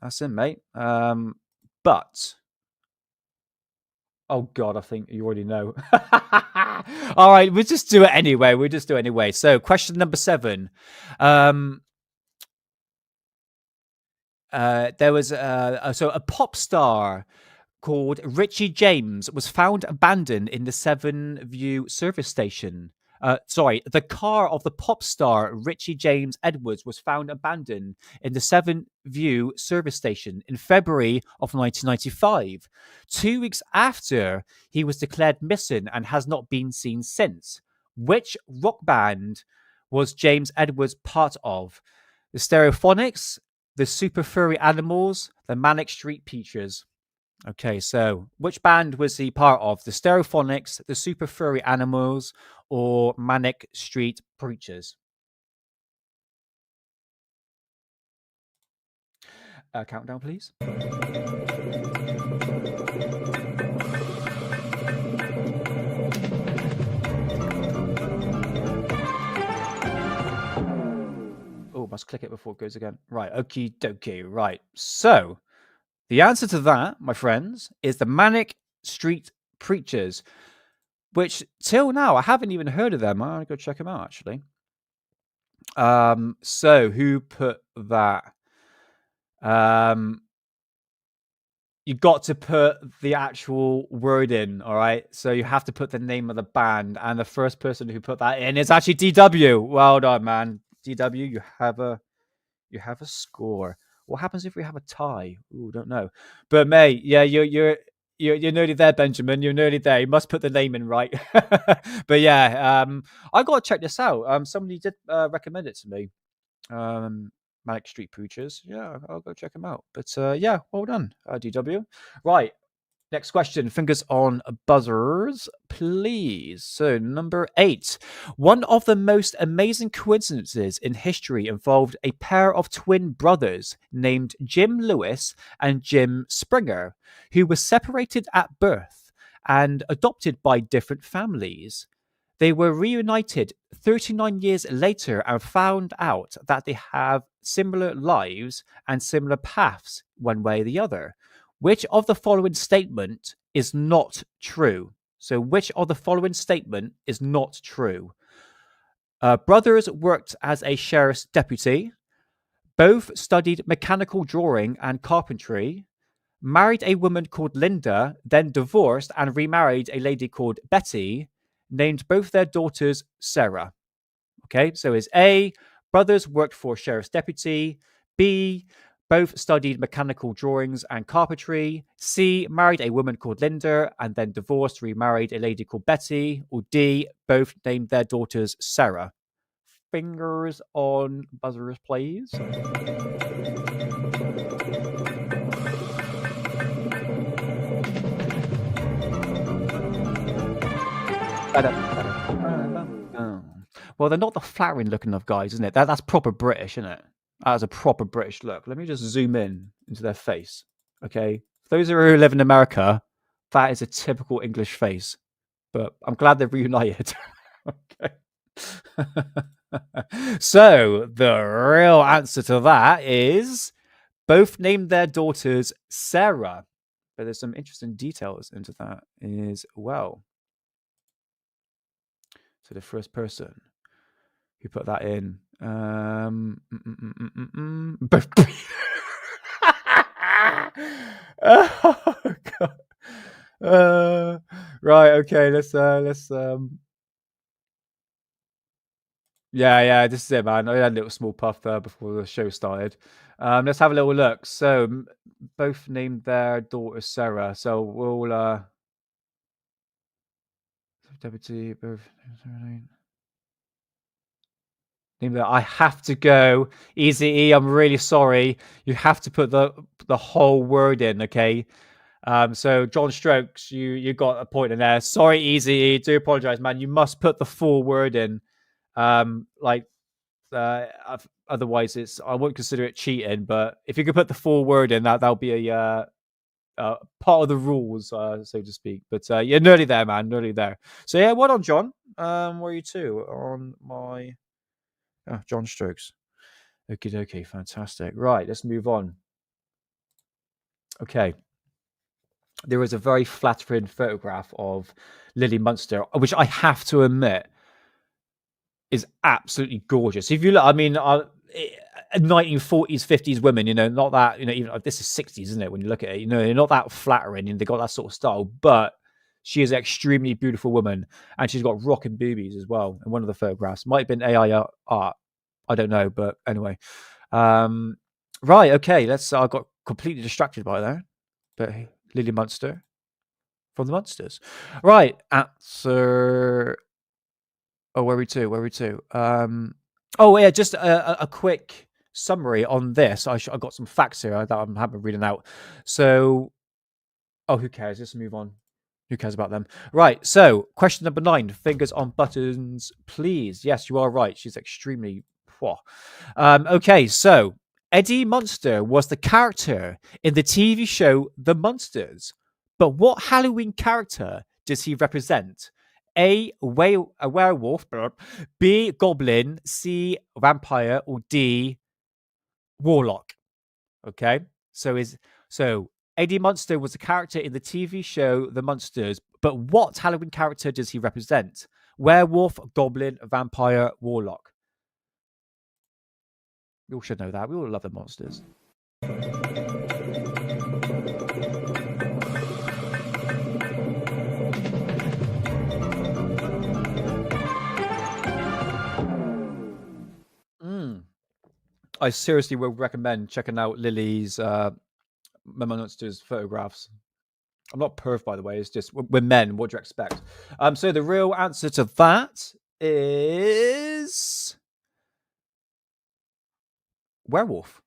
That's it, mate. But oh god, I think you already know. All right, we'll just do it anyway. So question number 7. There was a pop star called Richie James was found abandoned in the Seven View service station. The car of the pop star Richie James Edwards was found abandoned in the Seven View service station in February of 1995, 2 weeks after he was declared missing and has not been seen since. Which rock band was James Edwards part of? The Stereophonics, the Super Furry Animals, the Manic Street Preachers. Okay, so which band was he part of? The Stereophonics, the Super Furry Animals, or Manic Street Preachers? Countdown, please. Oh, must click it before it goes again. Right, okie dokie. Right, so the answer to that, my friends, is the Manic Street Preachers, which till now I haven't even heard of them. I'm gonna go check them out actually. So who put that? You got to put the actual word in, all right? So you have to put the name of the band, and the first person who put that in is actually DW. Well done, man. DW, you have a score. What happens if we have a tie? Ooh, don't know. But mate, yeah, you're nearly there, Benjamin. You're nearly there. You must put the name in right. But yeah, I gotta check this out. Somebody did recommend it to me. Manic Street Preachers. Yeah, I'll go check them out. But yeah, well done, DW. Right. Next question. Fingers on buzzers, please. So, number 8. One of the most amazing coincidences in history involved a pair of twin brothers named Jim Lewis and Jim Springer, who were separated at birth and adopted by different families. They were reunited 39 years later and found out that they have similar lives and similar paths, one way or the other. Which of the following statement is not true? So, which of the following statement is not true? Brothers worked as a sheriff's deputy. Both studied mechanical drawing and carpentry. Married a woman called Linda, then divorced and remarried a lady called Betty. Named both their daughters Sarah. Okay, so is A, brothers worked for sheriff's deputy. B, both studied mechanical drawings and carpentry. C, married a woman called Linda and then divorced, remarried a lady called Betty. Or D, both named their daughters Sarah. Fingers on buzzers, please. Well, they're not the flattering looking of guys, isn't it? That's proper British, isn't it? That's a proper British look. Let me just zoom in into their face. Okay. For those who live in America, that is a typical English face. But I'm glad they're reunited. Okay. So the real answer to that is both named their daughters Sarah. But there's some interesting details into that as well. So the first person who put that in. Oh god. Right, okay, let's yeah, this is it, man. I had a little small puff there before the show started. Let's have a little look. So both named their daughter Sarah. So we'll deputy both I have to go. Easy E, I'm really sorry. You have to put the whole word in, okay? So John Strokes, you got a point in there. Sorry, Easy E, do apologize, man. You must put the full word in. Otherwise I won't consider it cheating, but if you could put the full word in, that'll be a part of the rules, so to speak. But you're nearly there, man, nearly there. So yeah, well done, John. Where are you two on my John Strokes? Okay, fantastic. Right, let's move on. Okay. There is a very flattering photograph of Lily Munster, which I have to admit is absolutely gorgeous. If you look, I mean, 1940s, 50s women, not that, even this is 60s, isn't it? When you look at it, they're not that flattering and they got that sort of style, but she is an extremely beautiful woman and she's got rocking boobies as well in one of the photographs. Might have been AI art. I don't know, but anyway. Right, okay, I got completely distracted by that. But Lily Munster from the Munsters. Right, answer. Oh, where are we to? Oh, yeah, just a quick summary on this. I got some facts here that I'm having reading out. So, who cares? Let's move on. Who cares about them? Right, so question number 9. Fingers on buttons, please. Yes, you are right. She's extremely... okay, so Eddie Munster was the character in the TV show The Munsters. But what Halloween character does he represent? A werewolf, B, goblin, C, vampire, or D, warlock. Okay, so Eddie Munster was a character in the TV show The Munsters, but what Halloween character does he represent? Werewolf, goblin, vampire, warlock. We all should know that. We all love the monsters. I seriously would recommend checking out Lily's Monsters photographs. I'm not perv, by the way. It's just we're men. What do you expect? So the real answer to that is werewolf.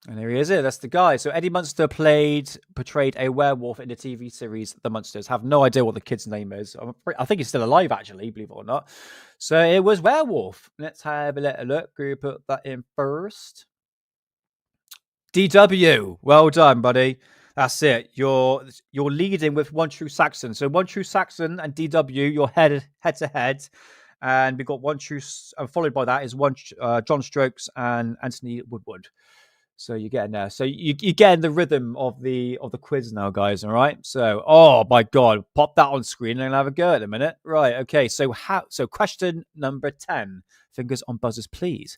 And here he is. That's the guy. So Eddie Munster portrayed a werewolf in the TV series The Munsters. Have no idea what the kid's name is. I think he's still alive, actually, believe it or not. So it was werewolf. Let's have a little look. We put that in first. DW. Well done, buddy. That's it. You're leading with One True Saxon. So One True Saxon and DW, you're head to head. And we've got One True, followed by that is John Strokes and Anthony Woodward. So you're getting there. So you're getting the rhythm of the quiz now, guys. All right. So, oh my God, pop that on screen and I'll have a go in a minute. Right. Okay. So question number 10. Fingers on buzzers, please.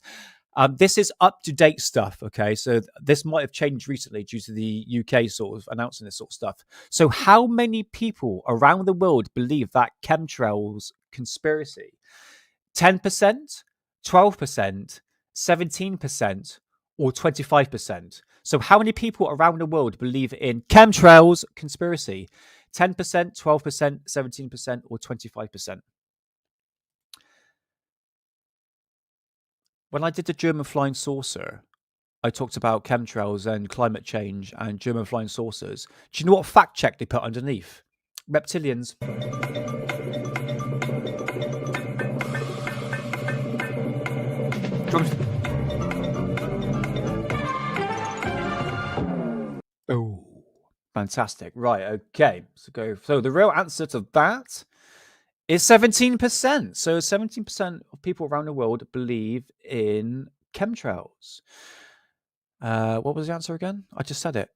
This is up-to-date stuff, okay? So this might have changed recently due to the UK sort of announcing this sort of stuff. So how many people around the world believe that chemtrails conspiracy? 10%, 12%, 17%, or 25%? So how many people around the world believe in chemtrails conspiracy? 10%, 12%, 17%, or 25%? When I did the German flying saucer, I talked about chemtrails and climate change and German flying saucers. Do you know what fact check they put underneath? Reptilians. Oh, fantastic. Right, okay. So the real answer to that is 17%. So 17% of people around the world believe in chemtrails. What was the answer again? I just said it.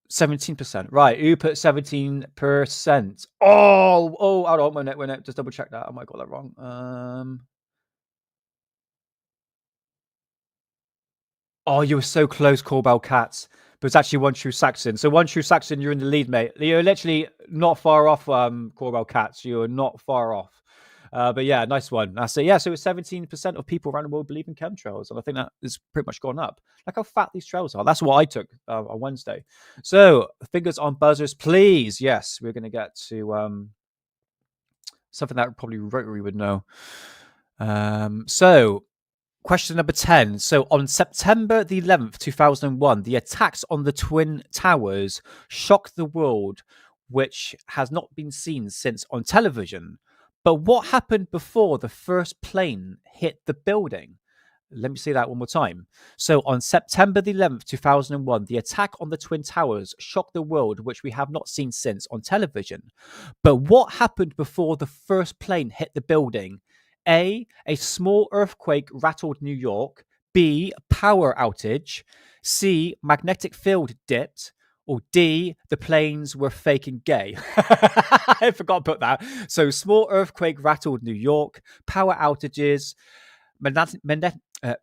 17%. Right. Who put 17%? Oh, hold on. Wait, just double check that. I might got that wrong. Oh, you were so close, Corbell Cats. But it's actually One True Saxon. So One True Saxon, you're in the lead, mate. You're literally not far off, Corbell Cats. You're not far off. But yeah, nice one. That's it. Yeah, so it's 17% of people around the world believe in chemtrails. And I think that has pretty much gone up. Like how fat these trails are. That's what I took on Wednesday. So fingers on buzzers, please. Yes, we're going to get to something that probably Rotary would know. So question number 10. So on September the 11th, 2001, the attacks on the Twin Towers shocked the world, which has not been seen since on television. But what happened before the first plane hit the building? Let me say that one more time. So on September the 11th, 2001, the attack on the Twin Towers shocked the world, which we have not seen since on television. But what happened before the first plane hit the building? A small earthquake rattled New York. B, power outage. C, magnetic field dipped. Or D, the planes were faking gay. I forgot to put that. So small earthquake rattled New York. Power outages.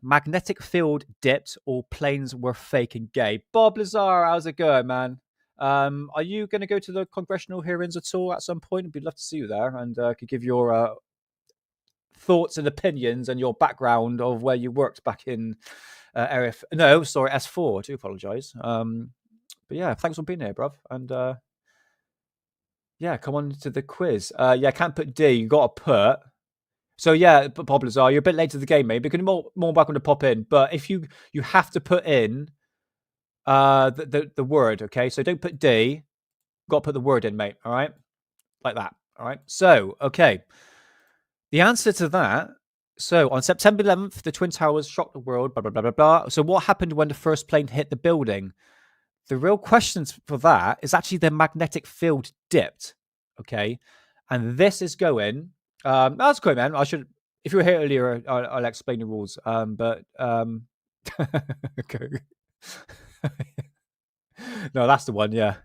Magnetic field dipped or planes were fake and gay. Bob Lazar, how's it going, man? Are you going to go to the congressional hearings at all at some point? We'd love to see you there, and could give your thoughts and opinions and your background of where you worked back in S4. I do apologize. But yeah, thanks for being here, bruv. And yeah, come on to the quiz. Yeah, can't put D. You got to put. So yeah, Bob Lazar, you're a bit late to the game, mate. But you're more welcome to pop in. But if you have to put in the word, okay? So don't put D. You've got to put the word in, mate. All right, like that. All right. So okay, the answer to that. So on September 11th, the Twin Towers shocked the world. Blah blah blah blah blah. So what happened when the first plane hit the building? The real questions for that is actually the magnetic field dipped. Okay, and this is going. That's cool, man. I should, if you were here earlier, I'll explain the rules. But okay. No, that's the one. Yeah,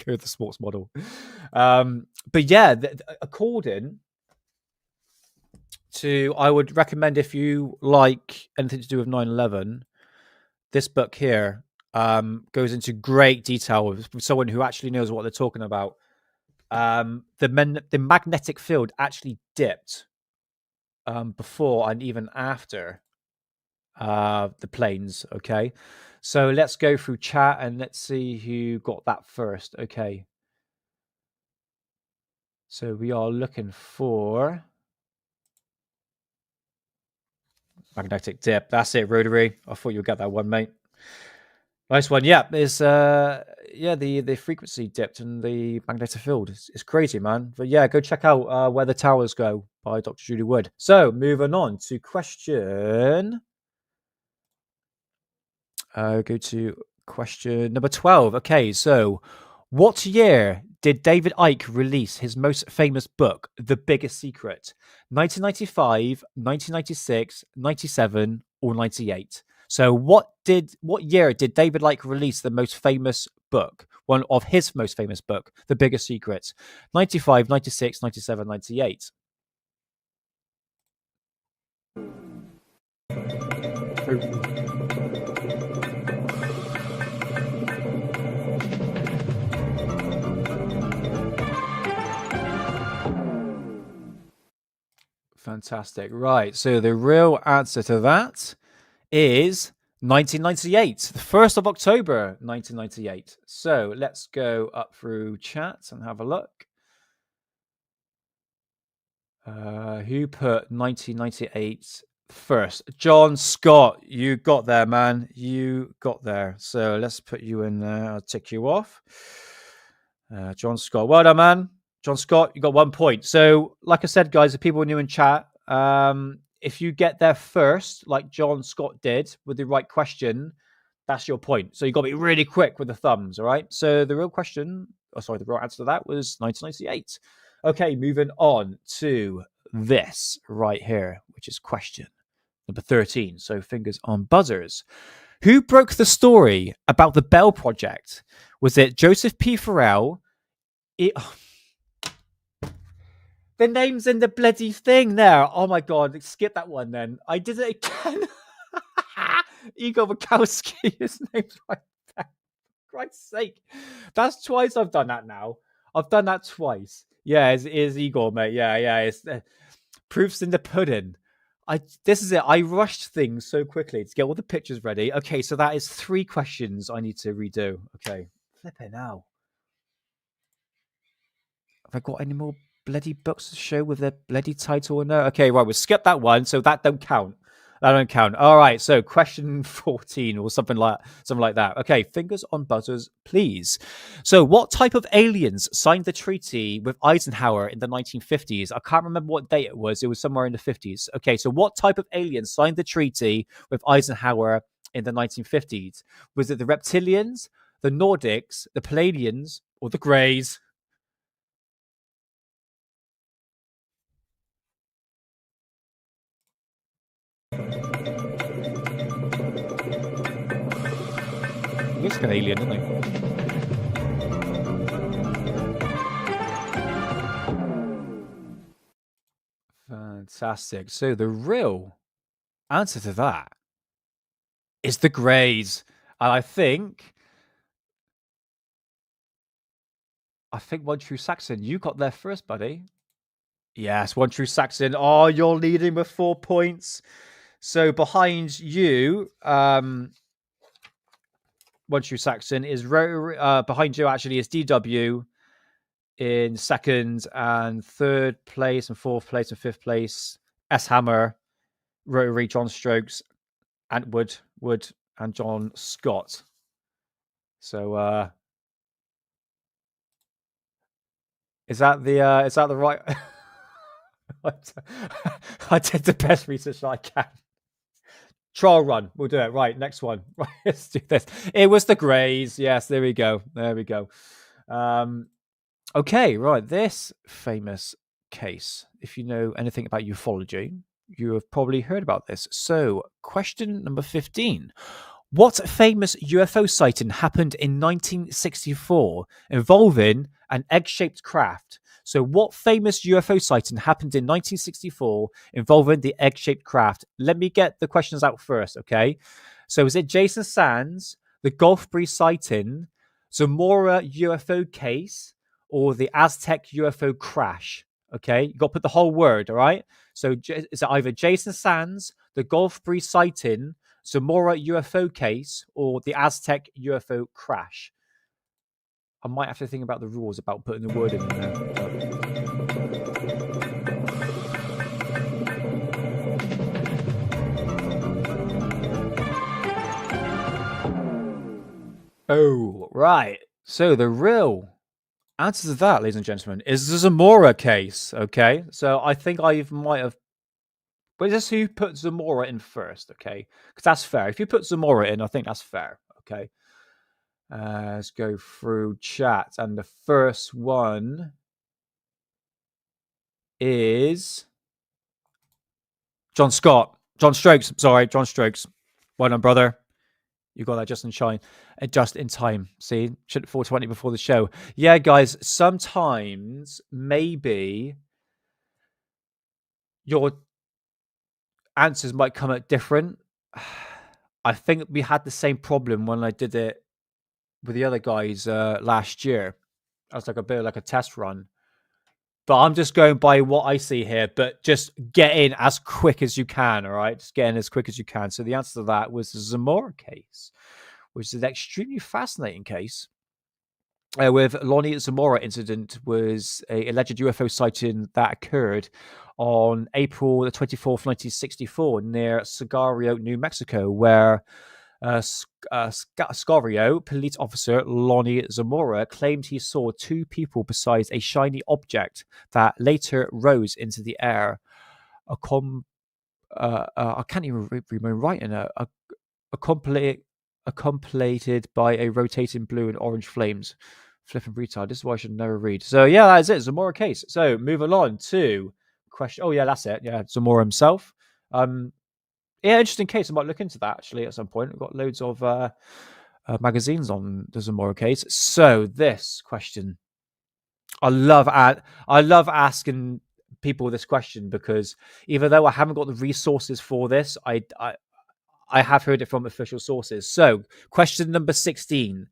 go with the sports model. But yeah, according to, I would recommend if you like anything to do with 9/11, this book here goes into great detail with someone who actually knows what they're talking about. The magnetic field actually dipped before and even after the planes. Okay, so let's go through chat and let's see who got that first. Okay, so we are looking for magnetic dip. That's it, Rotary. I thought you'd get that one, mate. Nice one. Yeah, it's the frequency dipped and the magnetic field. It's crazy, man. But yeah, go check out Where the Towers Go by Dr. Judy Wood. So moving on to question. Go to question number 12. Okay, so what year did David Icke release his most famous book, The Biggest Secret? 1995, 1996, 97, or 98? So what year did David Icke release the most famous book, one of his most famous book, The Biggest Secret? 95, 96, 97, 98. Fantastic. Right. So the real answer to that is 1998, the 1st of October, 1998. So let's go up through chat and have a look. Who put 1998 first? John Scott, you got there, man. You got there. So let's put you in there. I'll tick you off. John Scott, well done, man. John Scott, you got 1 point. So, like I said, guys, if people are new in chat, if you get there first, like John Scott did with the right question, that's your point. So you got to be really quick with the thumbs, all right? So the real answer to that was 1998. Okay, moving on to this right here, which is question number 13. So fingers on buzzers. Who broke the story about the Bell Project? Was it Joseph P. Farrell? The name's in the bloody thing there. Oh my god, skip that one then. I did it again. Igor Bukowski, his name's right there. For Christ's sake. That's twice I've done that now. I've done that twice. Yeah, it is Igor, mate. Yeah. It's proofs in the pudding. This is it. I rushed things so quickly to get all the pictures ready. Okay, so that is 3 questions I need to redo. Okay, flip it now. Have I got any more bloody books to show with a bloody title in there? Okay, right, we'll skip that one, so that don't count. All right, so question 14 or something like that. Okay, fingers on buzzers, please. So what type of aliens signed the treaty with Eisenhower in the 1950s? I can't remember what date it was. It was somewhere in the 50s. Okay, so what type of aliens signed the treaty with Eisenhower in the 1950s? Was it the reptilians, the Nordics, the Palladians, or the Greys? Looks like an alien, doesn't he? Fantastic. So the real answer to that is the Greys. And I think One True Saxon, you got there first, buddy. Yes, One True Saxon. Oh, you're leading with 4 points. So behind you, One True Saxon is behind you actually is DW in second and third place and fourth place and fifth place. S Hammer, Rotary, John Strokes, Antwood, Wood, and John Scott. So is that the right? I did the best research I can. Trial run. We'll do it. Right, next one. Right, let's do this. It was the Greys. Yes, there we go. There we go. Okay, right. This famous case, if you know anything about ufology, you have probably heard about this. So, question number 15. What famous UFO sighting happened in 1964 involving an egg-shaped craft? So what famous UFO sighting happened in 1964 involving the egg-shaped craft? Let me get the questions out first, okay? So is it Jason Sands, the Gulfbury sighting, Zamora UFO case, or the Aztec UFO crash? Okay, you got to put the whole word, all right? So is it either Jason Sands, the Gulfbury sighting, Zamora UFO case, or the Aztec UFO crash? I might have to think about the rules about putting the word in there. Oh, right. So the real answer to that, ladies and gentlemen, is the Zamora case. Okay. So I think I might have. But just who put Zamora in first, okay? Because that's fair. If you put Zamora in, I think that's fair. Okay. Let's go through chat. And the first one is John Scott. John Strokes. Sorry, John Strokes. Well done, brother. You got that just in time. See, should 4:20 before the show. Yeah, guys. Sometimes maybe your answers might come out different. I think we had the same problem when I did it with the other guys last year. I was like a bit like a test run. But I'm just going by what I see here. But just get in as quick as you can, all right? Just get in as quick as you can. So the answer to that was the Zamora case, which is an extremely fascinating case. With Lonnie Zamora incident was a alleged UFO sighting that occurred on April the 24th, 1964, near Sagario, New Mexico, where Sagario police officer Lonnie Zamora claimed he saw two people besides a shiny object that later rose into the air. I can't even remember writing it. Accompanied by a rotating blue and orange flames. Flipping retard. This is why I should never read. So yeah, that is it. Zamora case. So moving on to question. Oh yeah, that's it. Yeah, Zamora himself. Yeah, interesting case. I might look into that actually at some point. We've got loads of magazines on the Zamora case. So this question, I love asking people this question because even though I haven't got the resources for this, I have heard it from official sources. So question number 16.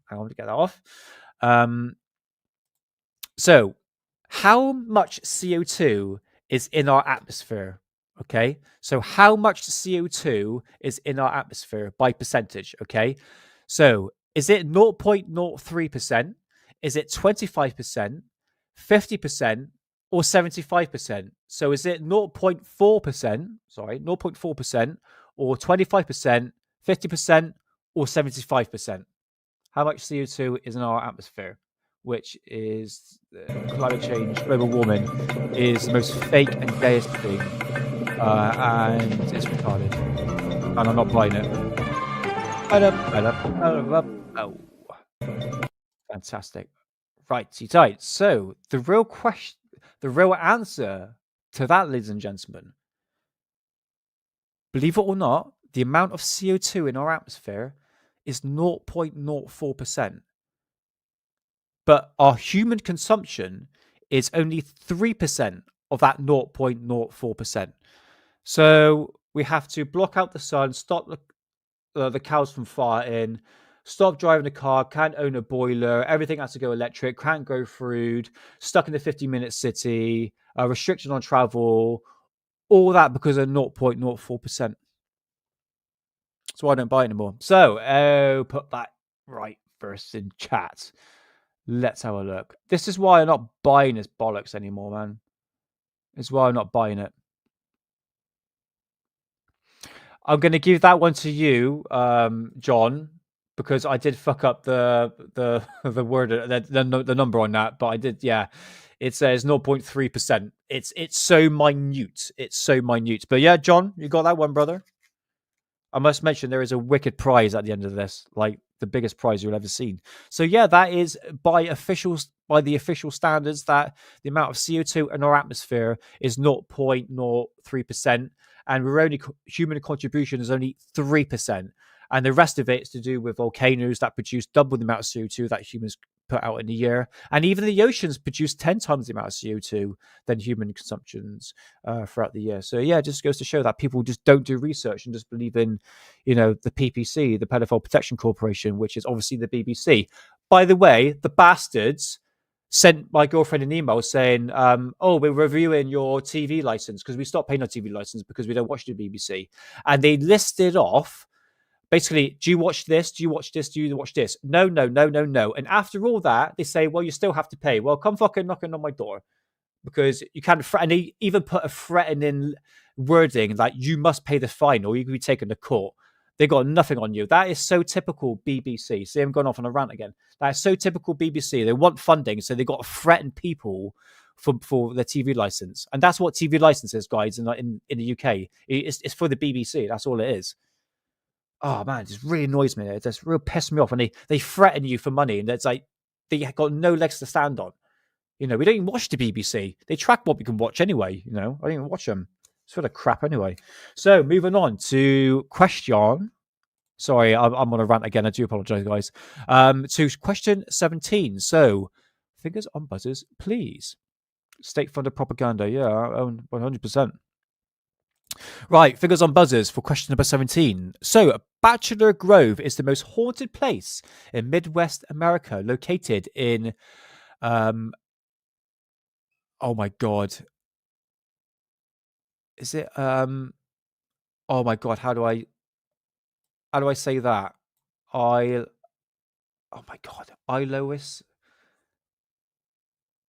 I want to get that off. So how much CO2 is in our atmosphere? Okay, so how much CO2 is in our atmosphere by percentage? Okay, so is it 0.03%? Is it 25%, 50%, or 75%? So is it 0.4%? Sorry, 0.4%, or 25%, 50%, or 75%? How much CO2 is in our atmosphere? Which is climate change, global warming, is the most fake and gayest thing. And it's retarded. And I'm not buying it. Oh. Fantastic. Righty tight. So the real answer to that, ladies and gentlemen, believe it or not, the amount of CO2 in our atmosphere is 0.04%. But our human consumption is only 3% of that 0.04%. So We have to block out the sun, stop the cows from farting, stop driving the car, can't own a boiler, everything has to go electric, can't grow food, stuck in the 50-minute city, restriction on travel, all that because of 0.04%. That's why I don't buy it anymore. So, put that right first in chat. Let's have a look. This is why I'm not buying this bollocks anymore, man. This is why I'm not buying it. I'm going to give that one to you, John, because I did fuck up the the word the number on that, but I did. Yeah, it says 0.3%. It's so minute. It's so minute. But yeah, John, you got that one, brother. I must mention there is a wicked prize at the end of this, like the biggest prize you'll ever seen. So yeah, that is by the official standards that the amount of CO2 in our atmosphere is 0.03%, and human contribution is only 3%, and the rest of it is to do with volcanoes that produce double the amount of CO2 that humans put out in a year, and even the oceans produce 10 times the amount of CO2 than human consumptions throughout the year. So yeah, it just goes to show that people just don't do research and just believe in, the PPC, the Pedophile Protection Corporation, which is obviously the BBC. By the way, the bastards sent my girlfriend an email saying, oh, we're reviewing your TV license because we stopped paying our TV license because we don't watch the BBC. And they listed off, basically, do you watch this? Do you watch this? Do you watch this? No, no, no, no, no. And after all that, they say, well, you still have to pay. Well, come fucking knocking on my door, because you can't. And they even put a threatening wording like you must pay the fine or you can be taken to court. They got nothing on you. That is so typical BBC. See, I'm going off on a rant again. That is so typical BBC. They want funding, so they got to threaten people for their TV license. And that's what TV license is, guys, in the UK. It's for the BBC. That's all it is. Oh man, it just really annoys me. It just real piss me off when they threaten you for money, and it's like they got no legs to stand on. We don't even watch the BBC. They track what we can watch anyway. I don't even watch them. It's full of crap anyway. So moving on to question. Sorry, I'm on a rant again. I do apologize, guys. To question 17. So, fingers on buzzers, please. State-funded propaganda. Yeah, I own 100%. Right, fingers on buzzers for question number 17. So, Bachelor Grove is the most haunted place in Midwest America, located in, oh my god, is it? Oh my god, how do I say that? Oh my god, Lois.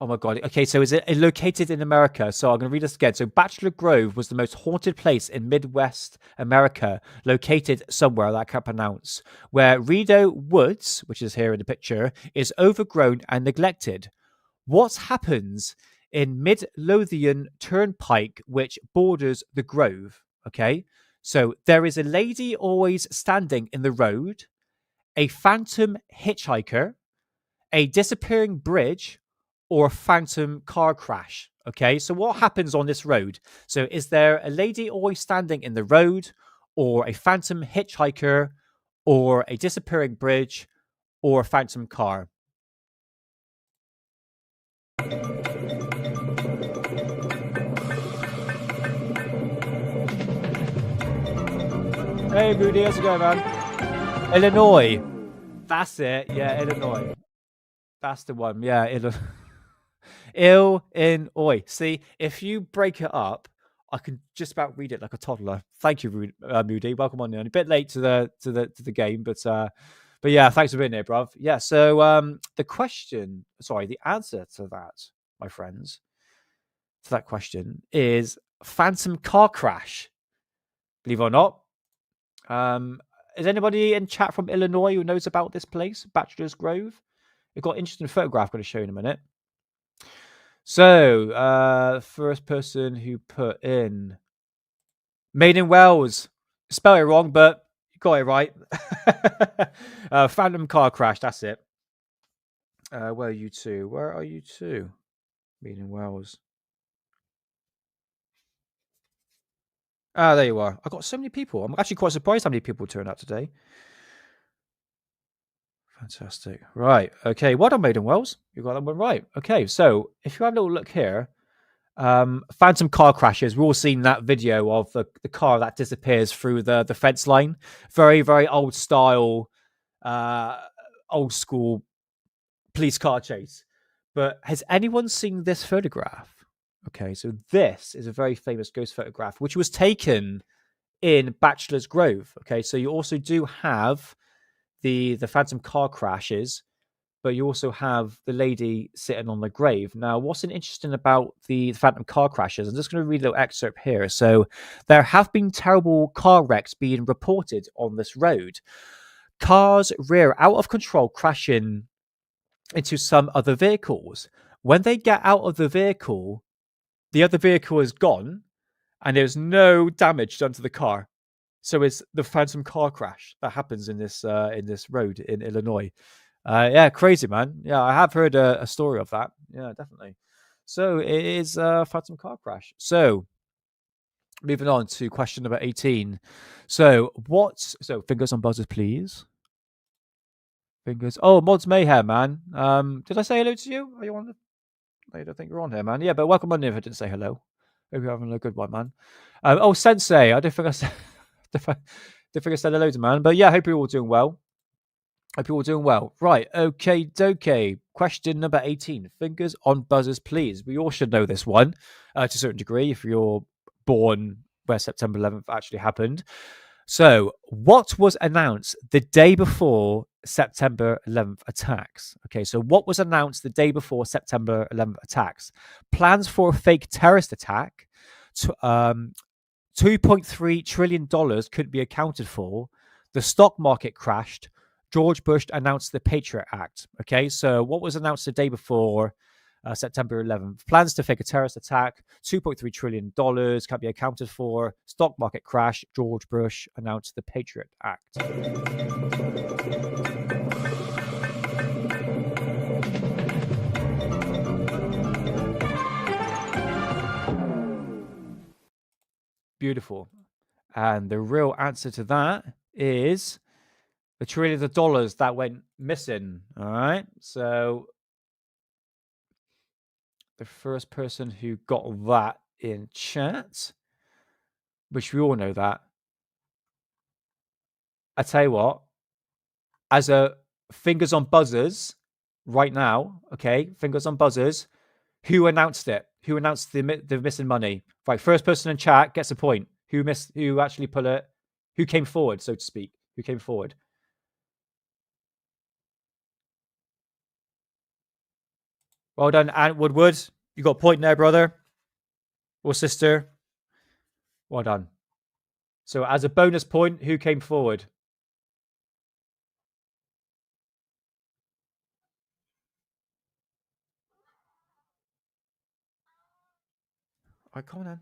Oh my god. Okay, so is it located in America? So I'm going to read this again. So Bachelor Grove was the most haunted place in Midwest America, located somewhere that I can't pronounce, where Rideau Woods, which is here in the picture, is overgrown and neglected. What happens in Midlothian Turnpike, which borders the Grove? Okay, so there is a lady always standing in the road, a phantom hitchhiker, a disappearing bridge, or a phantom car crash. Okay, so what happens on this road? So is there a lady always standing in the road, or a phantom hitchhiker, or a disappearing bridge, or a phantom car? Hey, Rudy, how's it going, man? Illinois. That's it. Yeah, Illinois. That's the one. Yeah, Illinois. See, if you break it up, I can just about read it like a toddler. Thank you, Moody. Welcome on in. A bit late to the game, but yeah, thanks for being here, bruv. Yeah. So the answer to that, my friends, to that question is phantom car crash. Believe it or not. Is anybody in chat from Illinois who knows about this place, Bachelor's Grove? We've got an interesting photograph I'm going to show you in a minute. So, first person who put in Made in Wales. Spell it wrong, but you got it right. Phantom car crash, that's it. Where are you two? Where are you two? Made in Wales. Ah, there you are. I got so many people. I'm actually quite surprised how many people turned out today. Fantastic. Right. Okay. Well done, Made in Wales. You got that one right. Okay. So if you have a little look here, Phantom car crashes. We've all seen that video of the car that disappears through the fence line. Very, very old style, old school police car chase. But has anyone seen this photograph? Okay, so this is a very famous ghost photograph, which was taken in Bachelor's Grove. Okay, so you also do have the phantom car crashes, but you also have the lady sitting on the grave. Now, what's interesting about the phantom car crashes? I'm just going to read a little excerpt here. So, there have been terrible car wrecks being reported on this road. Cars rear out of control, crashing into some other vehicles. When they get out of the vehicle, the other vehicle is gone, and there's no damage done to the car. So it's the phantom car crash that happens in this road in Illinois. Yeah, crazy, man. Yeah, I have heard a story of that. Yeah, definitely. So it is a phantom car crash. So moving on to question number 18. So fingers on buzzers, please. Fingers. Oh, Mods Mayhem, man. Did I say hello to you? Are you on? I don't think you're on here, man. Yeah, but welcome on in if I didn't say hello. Hope you're having a good one, man. Sensei. I don't think I said. Don't think I said hello to man. But yeah, hope you're all doing well. Right. Okay, dokie. Question number 18. Fingers on buzzers, please. We all should know this one to a certain degree if you're born where September 11th actually happened. So, what was announced the day before September 11th attacks? Okay, so what was announced the day before September 11th attacks? Plans for a fake terrorist attack. $2.3 trillion couldn't be accounted for. The stock market crashed. George Bush announced the Patriot Act. Okay, so what was announced the day before September 11th? Plans to fake a terrorist attack. $2.3 trillion can't be accounted for. Stock market crash. George Bush announced the Patriot Act. Beautiful. And the real answer to that is the trillions of dollars that went missing. All right. So the first person who got that in chat, which we all know that. I tell you what, as a fingers on buzzers right now, okay, fingers on buzzers, who announced it? Who announced the missing money? Right, first person in chat gets a point. Who actually put it? Who came forward, so to speak? Who came forward? Well done, Ant Woodward. You got a point there, brother or sister. Well done. So as a bonus point, who came forward? I come on.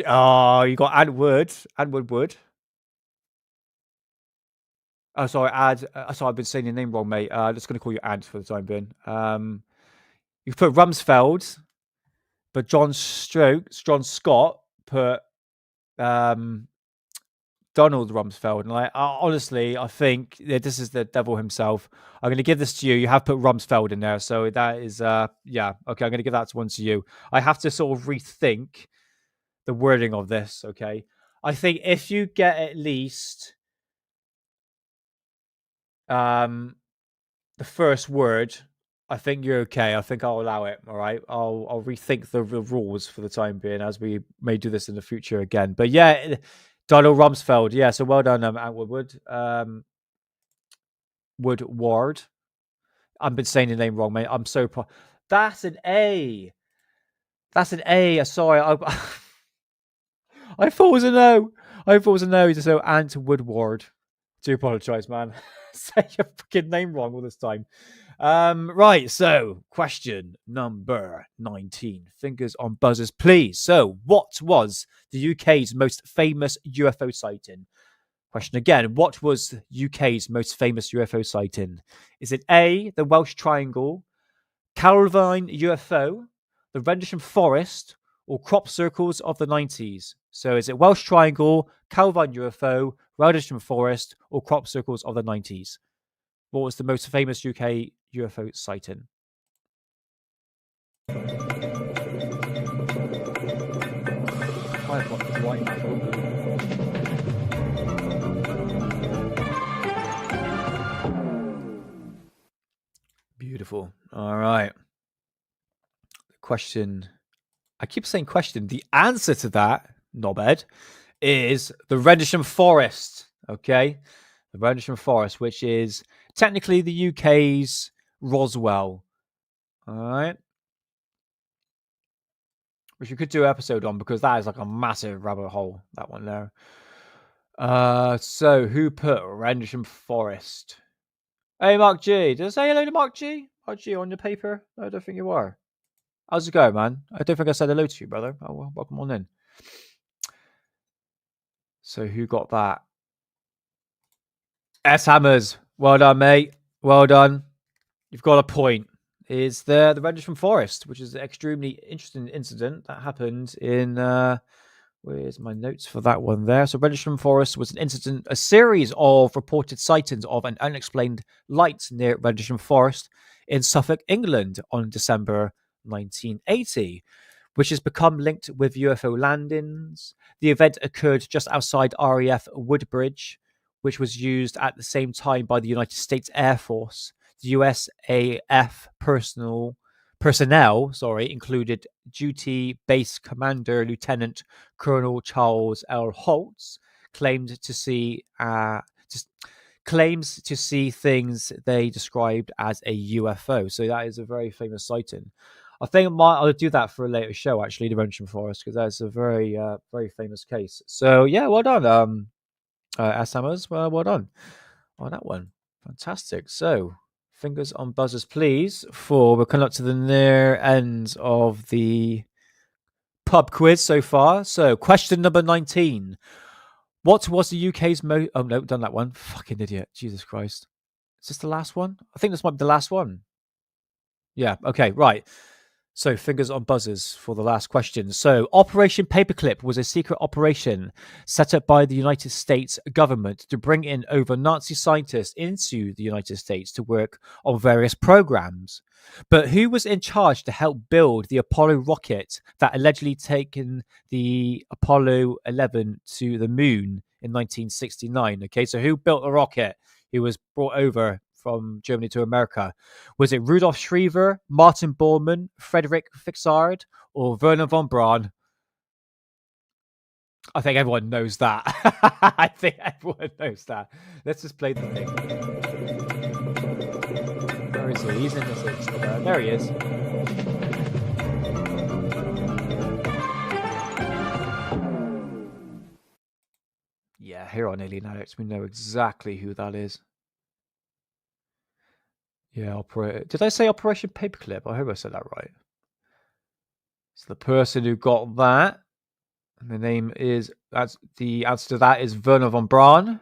Oh, you got Ant Woodward. Oh, sorry, sorry, I've been saying your name wrong, mate. I'm just going to call you Ant for the time being. You put Rumsfeld, but John Scott put Donald Rumsfeld. And honestly, I think this is the devil himself. I'm going to give this to you. You have put Rumsfeld in there. So that is, yeah. Okay, I'm going to give that one to you. I have to sort of rethink the wording of this, okay? I think if you get at least the first word, I think you're okay. I think I'll allow it. All right. I'll rethink the rules for the time being, as we may do this in the future again. But yeah, Donald Rumsfeld. Yeah. So well done, Ant Woodward. Woodward. I've been saying your name wrong, mate. I'm so proud. That's an A. That's an A. Sorry. I thought it was a no. I thought it was a no. So Ant Woodward. Do apologize, man. Say your fucking name wrong all this time. Right, so question number 19. Fingers on buzzers, please. So, what was the UK's most famous UFO sighting? Question again, what was UK's most famous UFO sighting? Is it A, the Welsh Triangle, Calvine UFO, the Rendlesham Forest, or crop circles of the 90s? So is it Welsh Triangle, Calvine UFO, Rendlesham Forest, or crop circles of the 90s? What was the most famous UK UFO sighting? I've got the right map open. Beautiful. All right. The question, I keep saying question. The answer to that, knobhead, is the Rendlesham Forest. Okay. The Rendlesham Forest, which is technically the UK's Roswell. All right. Which we could do an episode on because that is like a massive rabbit hole, that one there. So who put Rendlesham Forest? Hey, Mark G. Did I say hello to Mark G? Mark G on your paper? I don't think you are. How's it going, man? I don't think I said hello to you, brother. Oh, well, welcome on in. So who got that? S. Hammers. Well done, mate. Well done. You've got a point. Is the Rendlesham Forest, which is an extremely interesting incident that happened in... where's my notes for that one there? So Rendlesham Forest was an incident, a series of reported sightings of an unexplained light near Rendlesham Forest in Suffolk, England on December 1980, which has become linked with UFO landings. The event occurred just outside RAF Woodbridge, which was used at the same time by the United States Air Force. The USAF personnel included duty base commander Lieutenant Colonel Charles L. Holtz, claims to see things they described as a UFO. So that is a very famous sighting. I think I'll do that for a later show, actually, the Rendlesham Forest, because that's a very, very famous case. So yeah, well done, S. Hammers. Well done on that one. Fantastic. So fingers on buzzers, please, for we're coming up to the near end of the pub quiz so far. So question number 19. What was the UK's oh no, done that one. Fucking idiot. Jesus Christ. Is this the last one? I think this might be the last one. Yeah, okay, right. So fingers on buzzers for the last question. So Operation Paperclip was a secret operation set up by the United States government to bring in over Nazi scientists into the United States to work on various programs. But who was in charge to help build the Apollo rocket that allegedly taken the Apollo 11 to the moon in 1969? Okay, so who built the rocket? Who was brought over from Germany to America? Was it Rudolf Schriever, Martin Bormann, Frederick Fixard, or Werner von Braun? I think everyone knows that. I think everyone knows that. Let's just play the thing. Where is he? He's in the six. There he is. Yeah, here on Alien Addict, we know exactly who that is. Yeah, did I say Operation Paperclip? I hope I said that right. So the person who got that, and the name is, that's the answer to that is Werner von Braun.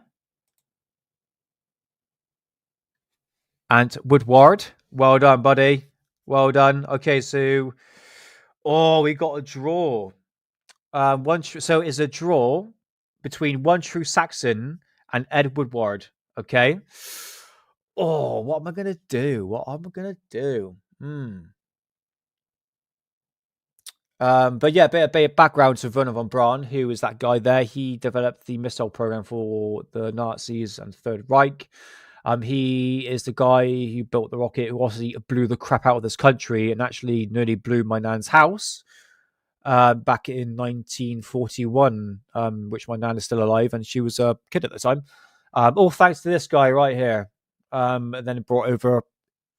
And Woodward. Well done, buddy. Well done. Okay, so we got a draw. So it's a draw between One True Saxon and Ed Woodward. Okay. Oh, what am I gonna do? But yeah, a bit of background to Werner von Braun, who is that guy there. He developed the missile program for the Nazis and Third Reich. He is the guy who built the rocket, who obviously blew the crap out of this country and actually nearly blew my nan's house back in 1941, which my nan is still alive and she was a kid at the time. All thanks to this guy right here. And then brought over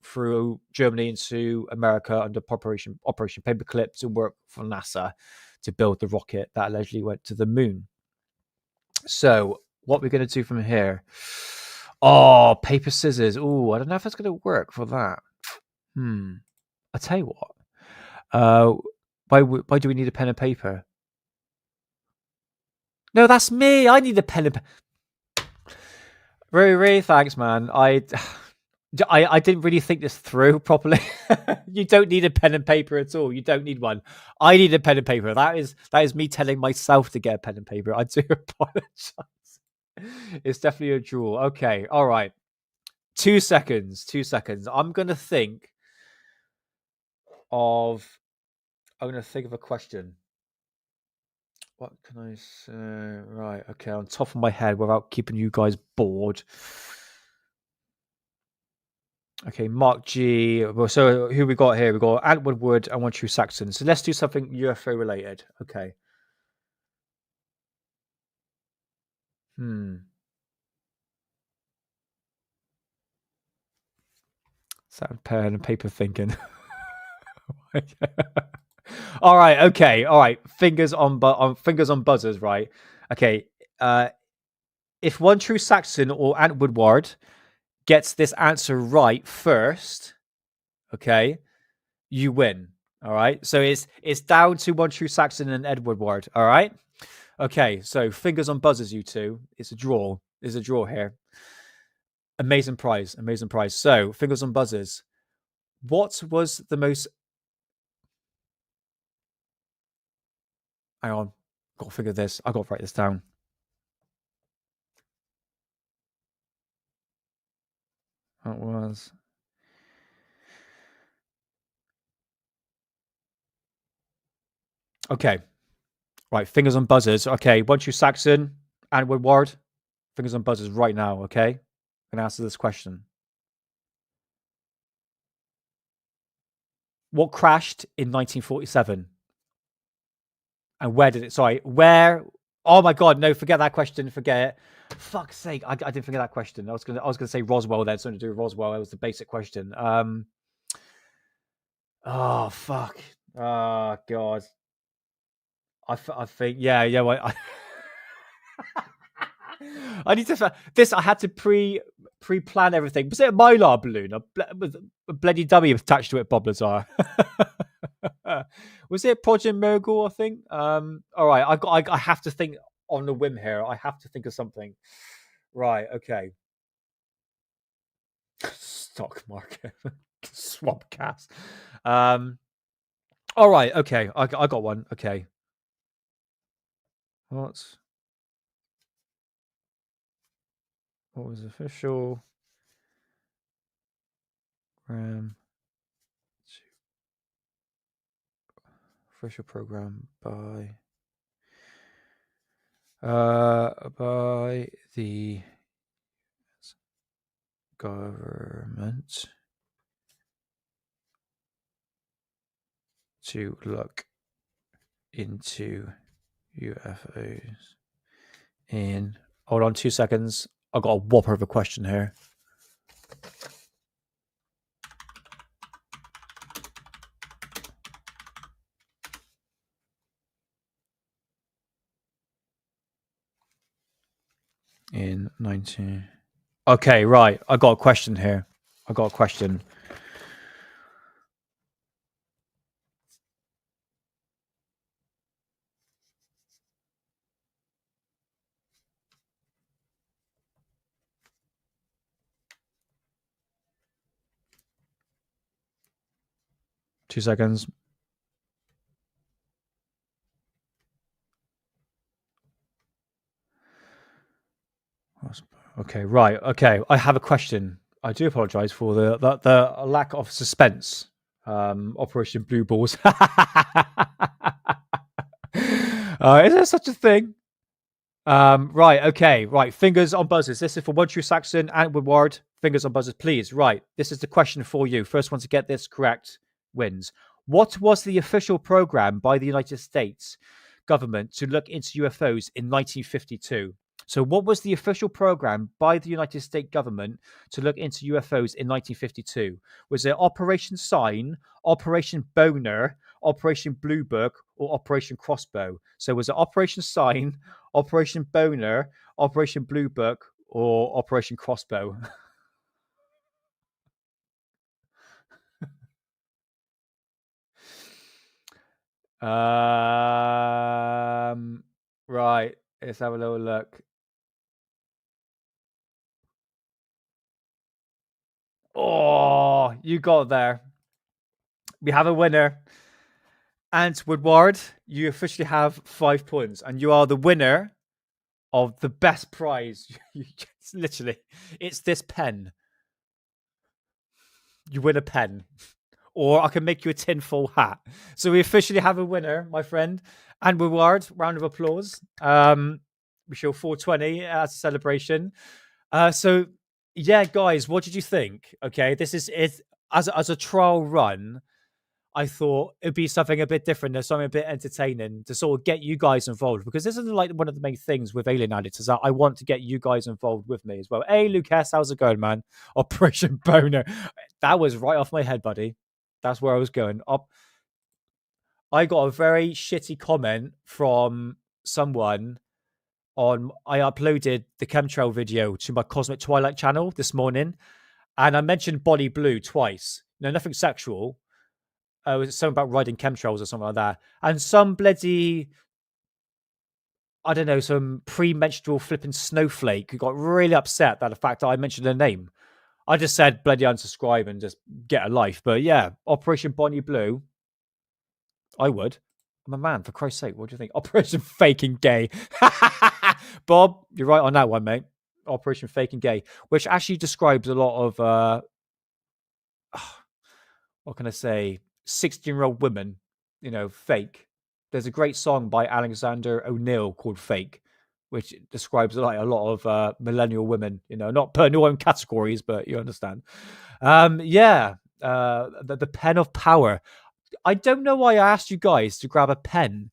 through Germany into America under Operation Paperclip to work for NASA to build the rocket that allegedly went to the moon. So what we're going to do from here? Oh, paper scissors. Oh, I don't know if that's going to work for that. I'll tell you what. Why do we need a pen and paper? No, that's me. I need a pen and paper. Really, really, thanks, man. I didn't really think this through properly. You don't need a pen and paper at all. You don't need one. I need a pen and paper. That is me telling myself to get a pen and paper. I do apologize. It's definitely a draw. Okay, all right. 2 seconds. 2 seconds. I'm gonna think of a question. What can I say? Right. Okay. On top of my head, without keeping you guys bored. Okay, Mark G. Well, so who we got here? We got Antwood Wood and One True Saxon. So let's do something UFO related. Okay. Sound pen and paper thinking. All right. Okay. All right. Fingers on buzzers. Right. Okay. If One True Saxon or Ant Woodward gets this answer right first, okay, you win. All right. So it's down to One True Saxon and Ed Woodward. All right. Okay. So fingers on buzzers, you two. It's a draw. There's a draw here. Amazing prize. Amazing prize. So fingers on buzzers. What was the most? Hang on. Got to figure this. I got to write this down. That was. Okay. Right. Fingers on buzzers. Okay. One True Saxon and Woodward. Fingers on buzzers right now. Okay. I'm going to answer this question. What crashed in 1947? And where did it? Sorry, where? Oh my God! No, forget that question. Forget it. Fuck's sake! I didn't forget that question. I was gonna say Roswell. Then something to do with Roswell. That was the basic question. Oh fuck. Oh God. I think yeah. Well, I need to this. I had to pre-plan everything. Was it a mylar balloon? A bloody dummy attached to it, Bob Lazar. Was it Project Mogul? I think. All right. I have to think on the whim here. I have to think of something. Right. Okay. Stock market. Swamp cast. All right. Okay. I got one. Okay. What was official? Official program by the government to look into UFOs in. Hold on 2 seconds. I got a whopper of a question here. In 19. Okay, right. I got a question here. I got a question. Two seconds. Okay, right. Okay, I have a question. I do apologize for the lack of suspense. Operation Blue Balls. Is there such a thing? Right. Okay. Right. Fingers on buzzers. This is for One True Saxon and Woodward. Fingers on buzzers, please. Right. This is the question for you. First one to get this correct wins. What was the official program by the United States government to look into UFOs in 1952? So, what was the official program by the United States government to look into UFOs in 1952? Was it Operation Sign, Operation Boner, Operation Blue Book, or Operation Crossbow? So, was it Operation Sign, Operation Boner, Operation Blue Book, or Operation Crossbow? Right. Let's have a little look. Oh, you got there. We have a winner. And Woodward, you officially have 5 points, and you are the winner of the best prize. Literally, it's this pen. You win a pen, or I can make you a tinfoil hat. So we officially have a winner, my friend. And Woodward, round of applause. We show 420 as a celebration. So yeah, guys, what did you think? Okay, this is it as a trial run. I thought it'd be something a bit different, there's something a bit entertaining to sort of get you guys involved, because this is like one of the main things with Alien Addict is that I want to get you guys involved with me as well. Hey, Lucas, how's it going, man? Operation Boner. That was right off my head, buddy. That's where I was going. I got a very shitty comment from someone on. I uploaded the chemtrail video to my Cosmic Twilight channel this morning, and I mentioned body blue twice. No, nothing sexual. It was something about riding chemtrails or something like that. And some bloody, I don't know, some pre-menstrual flipping snowflake who got really upset that the fact that I mentioned her name. I just said bloody unsubscribe and just get a life. But yeah, Operation Bonnie Blue, I would. I'm a man, for Christ's sake. What do you think? Operation Faking Gay. Bob, you're right on that one, mate. Operation Faking Gay, which actually describes a lot of, what can I say, 16-year-old women, fake. There's a great song by Alexander O'Neill called Fake, which describes like a lot of millennial women, not putting your own categories, but you understand. The pen of power. I don't know why I asked you guys to grab a pen.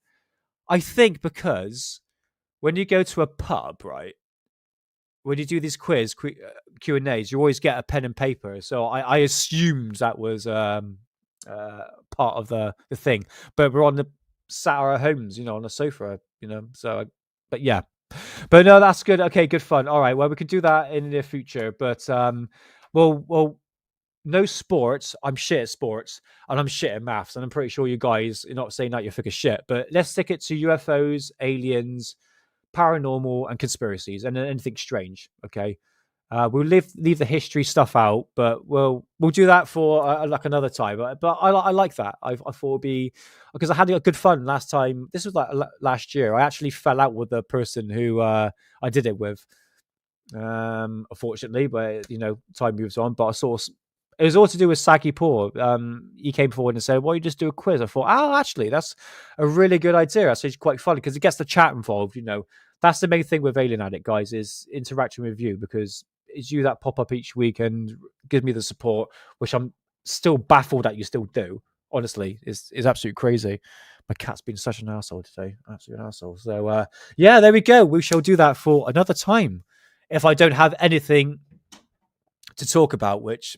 I think because when you go to a pub, right, when you do these Q&As, you always get a pen and paper. So I assumed that was part of the thing, but we're sat at our homes, on the sofa, so, but yeah, but no, that's good. Okay, good fun. All right, well, we can do that in the near future, but well, no sports. I'm shit at sports and I'm shit at maths, and I'm pretty sure you guys, you're not saying that you're thick as shit, but let's stick it to UFOs, aliens, paranormal, and conspiracies, and anything strange. Okay. We'll leave the history stuff out, but we'll do that for like another time. But I like that. I thought it'd be, because I had a good fun last time. This was like last year. I actually fell out with the person who I did it with, unfortunately. But time moves on. But I saw it was all to do with Sagi Poor. He came forward and said, "Why don't you just do a quiz?" I thought, oh, actually, that's a really good idea. That's actually quite fun because it gets the chat involved. That's the main thing with Alien Addict, guys, is interaction with you, because it's you that pop up each week and give me the support, which I'm still baffled that you still do. Honestly, is absolutely crazy. My cat's been such an asshole today, absolute asshole. So yeah, there we go. We shall do that for another time if I don't have anything to talk about. Which,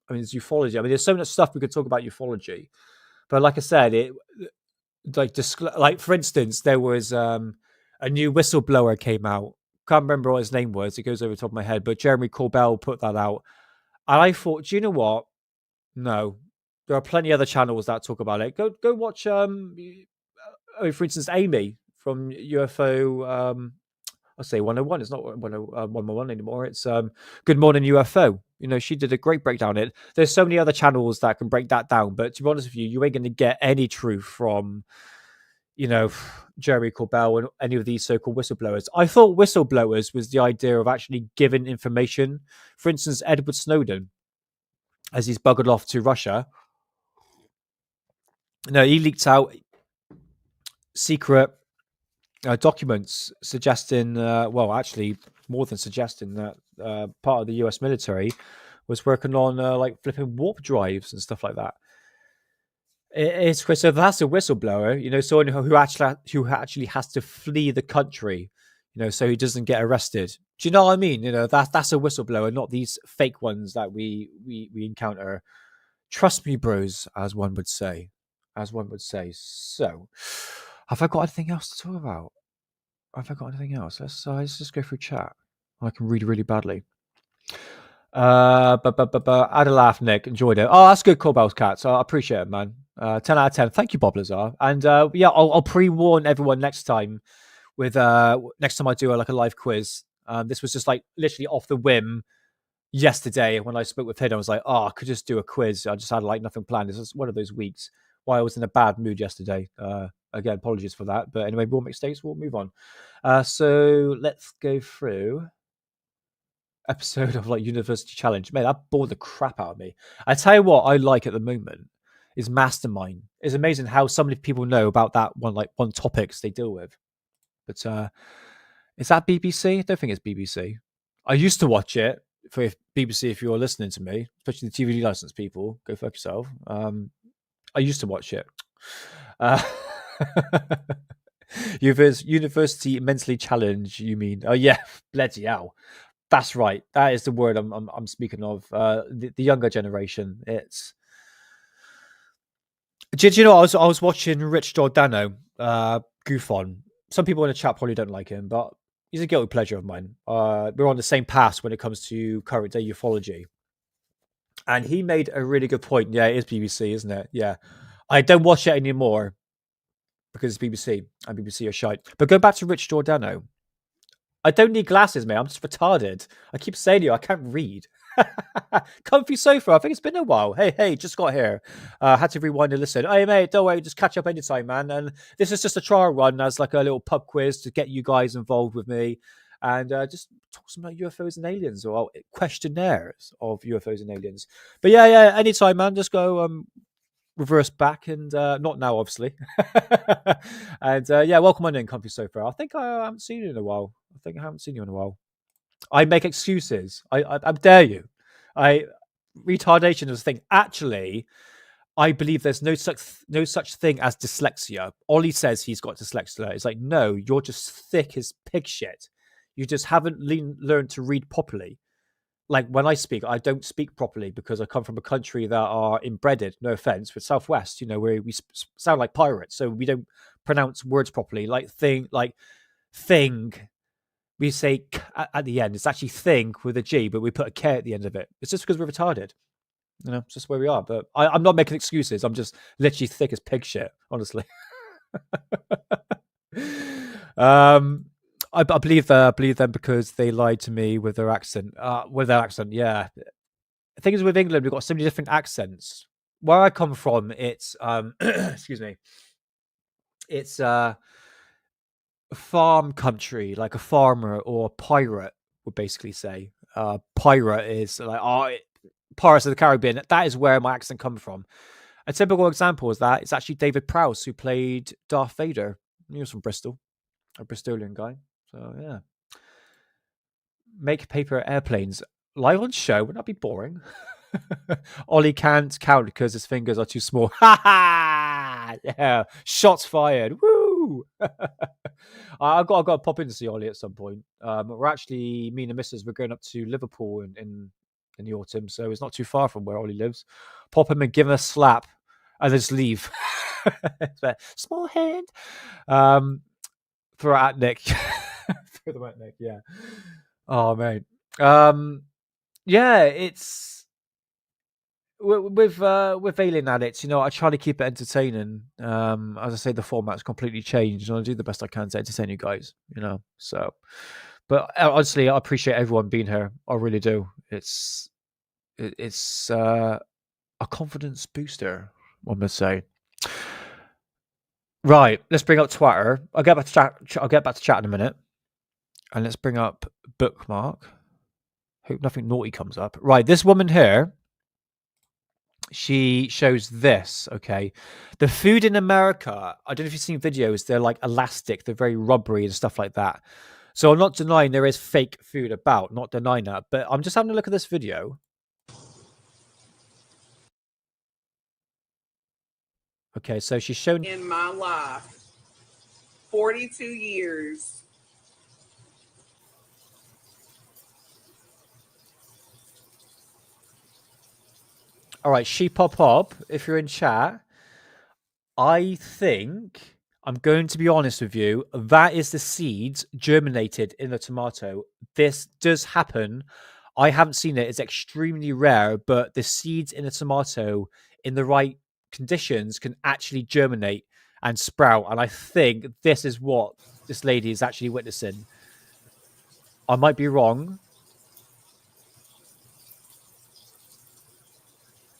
I mean, it's ufology. I mean, there's so much stuff we could talk about ufology, but like I said, like for instance, there was a new whistleblower came out. Can't remember what his name was. It goes over the top of my head, but Jeremy Corbell put that out. And I thought, do you know what? No, there are plenty of other channels that talk about it. Go watch, for instance, Amy from UFO, I'll say 101. It's not 101 anymore. It's Good Morning UFO. She did a great breakdown. There's so many other channels that can break that down. But to be honest with you, you ain't going to get any truth from, Jeremy Corbell and any of these so-called whistleblowers. I thought whistleblowers was the idea of actually giving information. For instance, Edward Snowden, as he's buggered off to Russia. He leaked out secret documents suggesting, actually more than suggesting, that part of the US military was working on like flipping warp drives and stuff like that. It's crazy. So that's a whistleblower, someone who actually has to flee the country, so he doesn't get arrested. Do you know what I mean? That's a whistleblower, not these fake ones that we encounter. Trust me, bros, as one would say. So, have I got anything else to talk about? Have I got anything else? Let's just go through chat. I can read really badly. I had a laugh, Nick. Enjoyed it. Oh, that's good, Corbell's cat. So I appreciate it, man. 10 out of 10. Thank you, Bob Lazar. And yeah, I'll pre-warn everyone next time with next time I do like a live quiz. This was just like literally off the whim. yesterday when I spoke with him, I was like, oh, I could just do a quiz. I just had like nothing planned. This was one of those weeks why I was in a bad mood yesterday. Again, apologies for that. But anyway, we'll make mistakes. We'll move on. So let's go through episode of like University Challenge. Man, that bored the crap out of me. I tell you what I like at the moment is Mastermind. It's amazing how so many people know about that one topics they deal with. But is that BBC? I don't think it's BBC. I used to watch it for BBC. If you're listening to me, especially the TV license people, go fuck yourself. I used to watch it. University Mentally Challenge, you mean? Oh yeah, bloody hell. That's right. That is the word I'm speaking of. The younger generation. It's. Did you know I was watching Rich Giordano goof on? Some people in the chat probably don't like him, but he's a guilty pleasure of mine. We're on the same path when it comes to current day ufology. And he made a really good point. Yeah, it is BBC, isn't it? Yeah. I don't watch it anymore because it's BBC and BBC are shite. But go back to Rich Giordano. I don't need glasses, mate. I'm just retarded. I keep saying to you, I can't read. Comfy sofa. I think it's been a while. Hey, just got here. Had to rewind and listen. Hey, mate, don't worry. Just catch up anytime, man. And this is just a trial run as like a little pub quiz to get you guys involved with me. And just talk some about UFOs and aliens or questionnaires of UFOs and aliens. But yeah, anytime, man. Just go reverse back and not now, obviously. And yeah, welcome on in, Comfy Sofa. I think I haven't seen you in a while. I haven't seen you in a while. I make excuses. I dare you. Retardation is a thing. Actually, I believe there's no such thing as dyslexia. Ollie says he's got dyslexia. It's like, no, you're just thick as pig shit. You just haven't learned to read properly. Like when I speak, I don't speak properly because I come from a country that are inbreded, no offense, with Southwest, where we sound like pirates. So we don't pronounce words properly. Like thing. We say k at the end. It's actually thing with a G, but we put a K at the end of it. It's just because we're retarded. It's just where we are. But I'm not making excuses. I'm just literally thick as pig shit, honestly. I believe them because they lied to me with their accent. Yeah. The thing is, with England, we've got so many different accents. Where I come from, it's excuse me. It's farm country, like a farmer or a pirate would basically say. Pirate is like Pirates of the Caribbean. That is where my accent comes from. A typical example is that it's actually David Prowse who played Darth Vader. He was from Bristol, a Bristolian guy. So yeah. Make paper airplanes live on show. Would that be boring? Ollie can't count because his fingers are too small. Ha ha! Yeah, shots fired. Woo! I've got to pop in to see Ollie at some point. We're actually, me and the missus, we're going up to Liverpool in the autumn, so it's not too far from where Ollie lives. Pop him and give him a slap, and then just leave. Small hand. Throw it at Nick. Throw them at Nick. Yeah. Oh man. Yeah, it's with Alien Addicts, I try to keep it entertaining. As I say, the format's completely changed, and I do the best I can to entertain you guys. So, but honestly, I appreciate everyone being here. I really do. It's a confidence booster, one must say. Right, let's bring up Twitter. I'll get back to chat in a minute, and let's bring up Bookmark. Hope nothing naughty comes up. Right, this woman here, she shows this, okay? The food in America, I don't know if you've seen videos, they're like elastic, they're very rubbery and stuff like that. So I'm not denying there is fake food about, not denying that, but I'm just having a look at this video. Okay, so she's shown... In my life, 42 years. All right, she pop up. If you're in chat, I think I'm going to be honest with you. That is the seeds germinated in the tomato. This does happen. I haven't seen it. It's extremely rare, but the seeds in a tomato in the right conditions can actually germinate and sprout. And I think this is what this lady is actually witnessing. I might be wrong.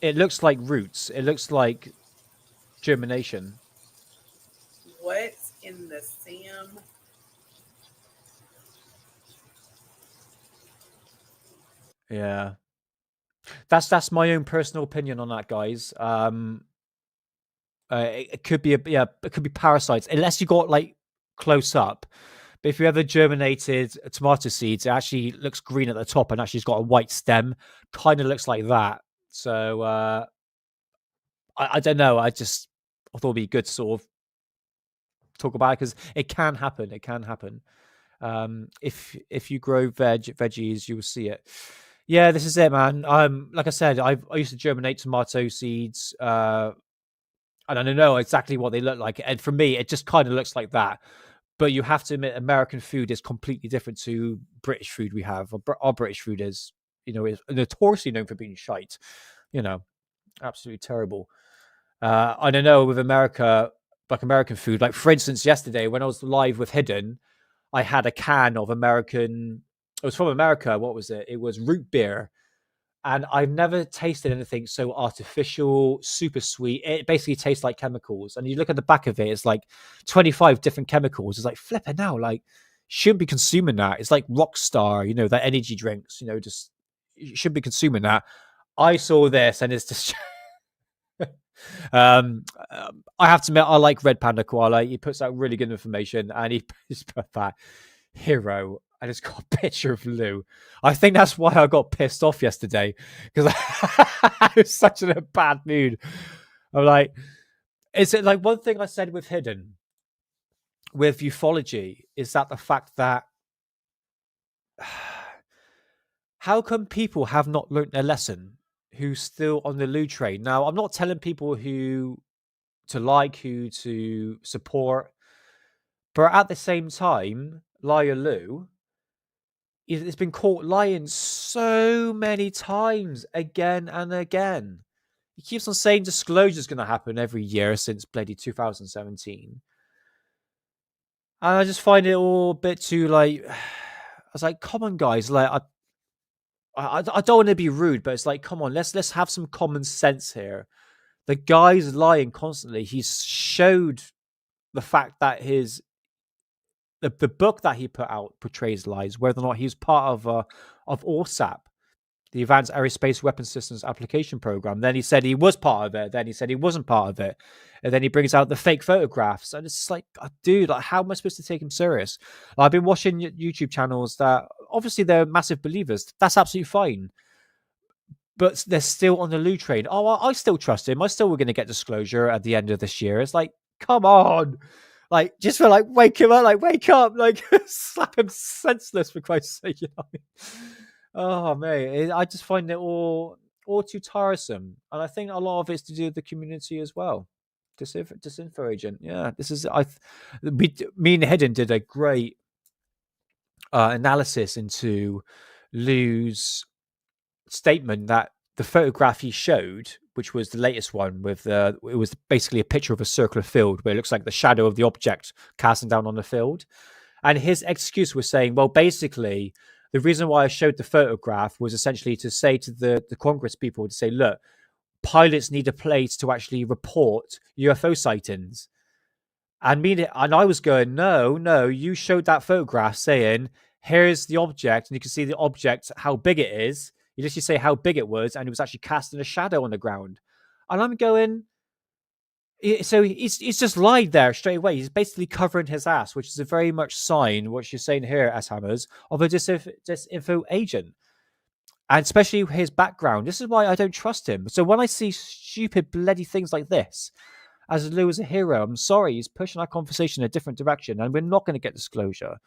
It looks like roots. It looks like germination. What's in the Sam? Yeah. That's my own personal opinion on that, guys. It could be it could be parasites, unless you got like close up. But if you ever germinated tomato seeds, it actually looks green at the top and actually it's got a white stem. Kind of looks like that. So I don't know. I thought it'd be good to sort of talk about it because it can happen. It can happen. If you grow veggies, you will see it. Yeah, this is it, man. Like I said, I used to germinate tomato seeds. And I don't know exactly what they look like. And for me, it just kind of looks like that. But you have to admit, American food is completely different to British food we have. Our British food is, is notoriously known for being shite. Absolutely terrible. I don't know with America, like American food. Like for instance, yesterday when I was live with Hidden, I had a can of American. It was from America. What was it? It was root beer, and I've never tasted anything so artificial, super sweet. It basically tastes like chemicals. And you look at the back of it, it's like 25 different chemicals. It's like flipping now, like shouldn't be consuming that. It's like Rockstar, that energy drinks, just you should be consuming that. I saw this and it's just I have to admit I like Red Panda Koala. He puts out really good information and he's put that hero and it's got a picture of Lou. I think that's why I got pissed off yesterday because I was such in a bad mood. I'm like, is it like one thing I said with Hidden, with ufology, is that the fact that how come people have not learnt their lesson who's still on the Lou train? Now, I'm not telling people who to support, but at the same time, Liar Lou it's been caught lying so many times again and again. He keeps on saying disclosure is going to happen every year since bloody 2017. And I just find it all a bit too like, I was like, come on, guys. Like, I don't want to be rude, but it's like, come on, let's have some common sense here. The guy's lying constantly. He's showed the fact that the book that he put out portrays lies, whether or not he's part of ORSAP, the Advanced Aerospace Weapons Systems Application Program. Then he said he was part of it. Then he said he wasn't part of it. And then he brings out the fake photographs. And it's just like, dude, like, how am I supposed to take him serious? I've been watching YouTube channels that obviously they're massive believers. That's absolutely fine. But they're still on the Lou train. Oh, I still trust him. I still we're going to get disclosure at the end of this year. It's like, come on. Like, just for like, wake him up, like, wake up, like, slap him senseless for Christ's sake, Oh, mate, I just find it all too tiresome. And I think a lot of it's to do with the community as well. Disinfo agent. Yeah, this is, me and Hidden did a great analysis into Lou's statement that the photograph he showed, which was the latest one with it was basically a picture of a circular field where it looks like the shadow of the object casting down on the field. And his excuse was saying, well, basically, the reason why I showed the photograph was essentially to say to the Congress people to say, look, pilots need a place to actually report UFO sightings. And I was going, no, you showed that photograph saying, here's the object, and you can see the object, how big it is. You literally say how big it was, and it was actually casting a shadow on the ground. And I'm going, so he's just lied there straight away. He's basically covering his ass, which is a very much sign, what you're saying here, S. Hammers, of a disinfo agent. And especially his background. This is why I don't trust him. So when I see stupid, bloody things like this, as Lou is a hero, I'm sorry, he's pushing our conversation in a different direction, and we're not going to get disclosure.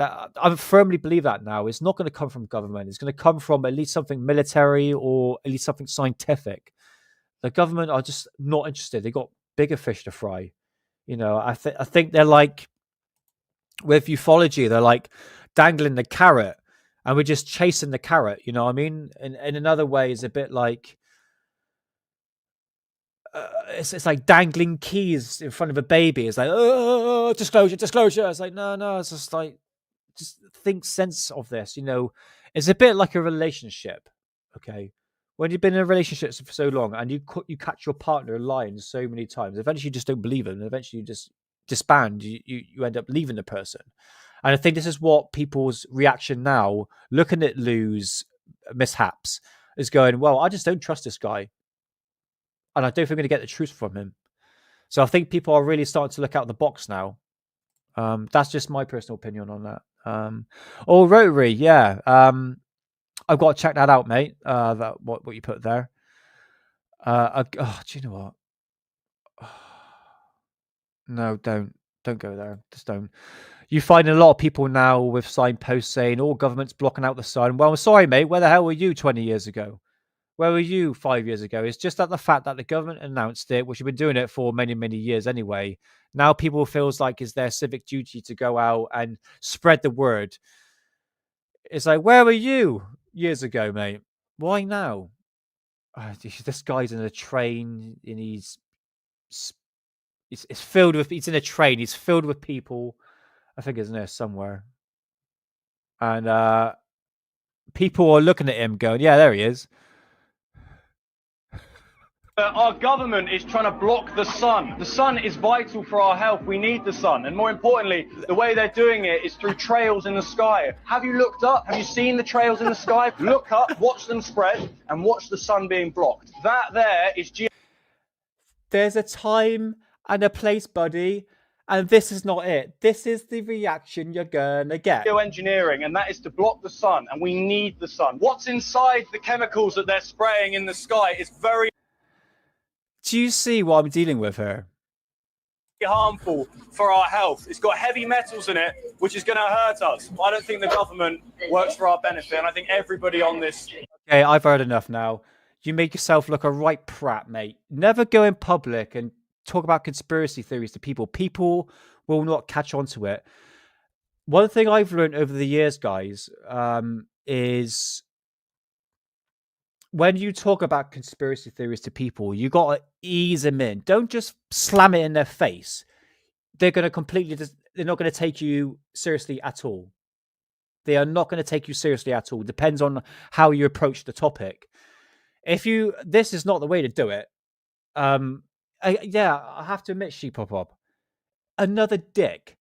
I firmly believe that now. It's not going to come from government. It's going to come from at least something military or at least something scientific. The government are just not interested. They got bigger fish to fry. I think they're like, with ufology, they're like dangling the carrot and we're just chasing the carrot. You know what I mean? And in another way, it's a bit like, it's like dangling keys in front of a baby. It's like, oh, disclosure. It's like, no, it's just like, just think sense of this. It's a bit like a relationship. Okay. When you've been in a relationship for so long and you catch your partner lying so many times, eventually you just don't believe him. Eventually you just disband. You end up leaving the person. And I think this is what people's reaction now, looking at Lou's mishaps, is going, well, I just don't trust this guy. And I don't think I'm going to get the truth from him. So I think people are really starting to look out the box now. That's just my personal opinion on that. Rotary, yeah. I've got to check that out, mate. What you put there. Do you know what? No, don't go there. Just don't. You find a lot of people now with signposts saying, "All government's blocking out the sun." Well, I'm sorry, mate. Where the hell were you 20 years ago? Where were you 5 years ago? It's just that the fact that the government announced it, which have been doing it for many, many years anyway. Now people feels like it's their civic duty to go out and spread the word. It's like, where were you years ago, mate? Why now? This guy's in a train and he's filled with. He's in a train. He's filled with people. I think it's in there somewhere, and people are looking at him, going, "Yeah, there he is." Our government is trying to block the sun. The sun is vital for our health. We need the sun. And more importantly, the way they're doing it is through trails in the sky. Have you looked up? Have you seen the trails in the sky? Look up, watch them spread, and watch the sun being blocked. That there is There's a time and a place, buddy. And this is not it. This is the reaction you're gonna get. geoengineering, and that is to block the sun. And we need the sun. What's inside the chemicals that they're spraying in the sky is very Do you see what I'm dealing with here? harmful for our health. It's got heavy metals in it, which is going to hurt us. I don't think the government works for our benefit, and I think everybody on this... Okay, I've heard enough now. You make yourself look a right prat, mate. Never go in public and talk about conspiracy theories to people. People will not catch on to it. One thing I've learned over the years, guys, is when you talk about conspiracy theories to people, you got to ease them in. Don't just slam it in their face. They're going to they're not going to take you seriously at all. They are not going to take you seriously at all. Depends on how you approach the topic. This is not the way to do it. I have to admit, Sheepopop, another dick,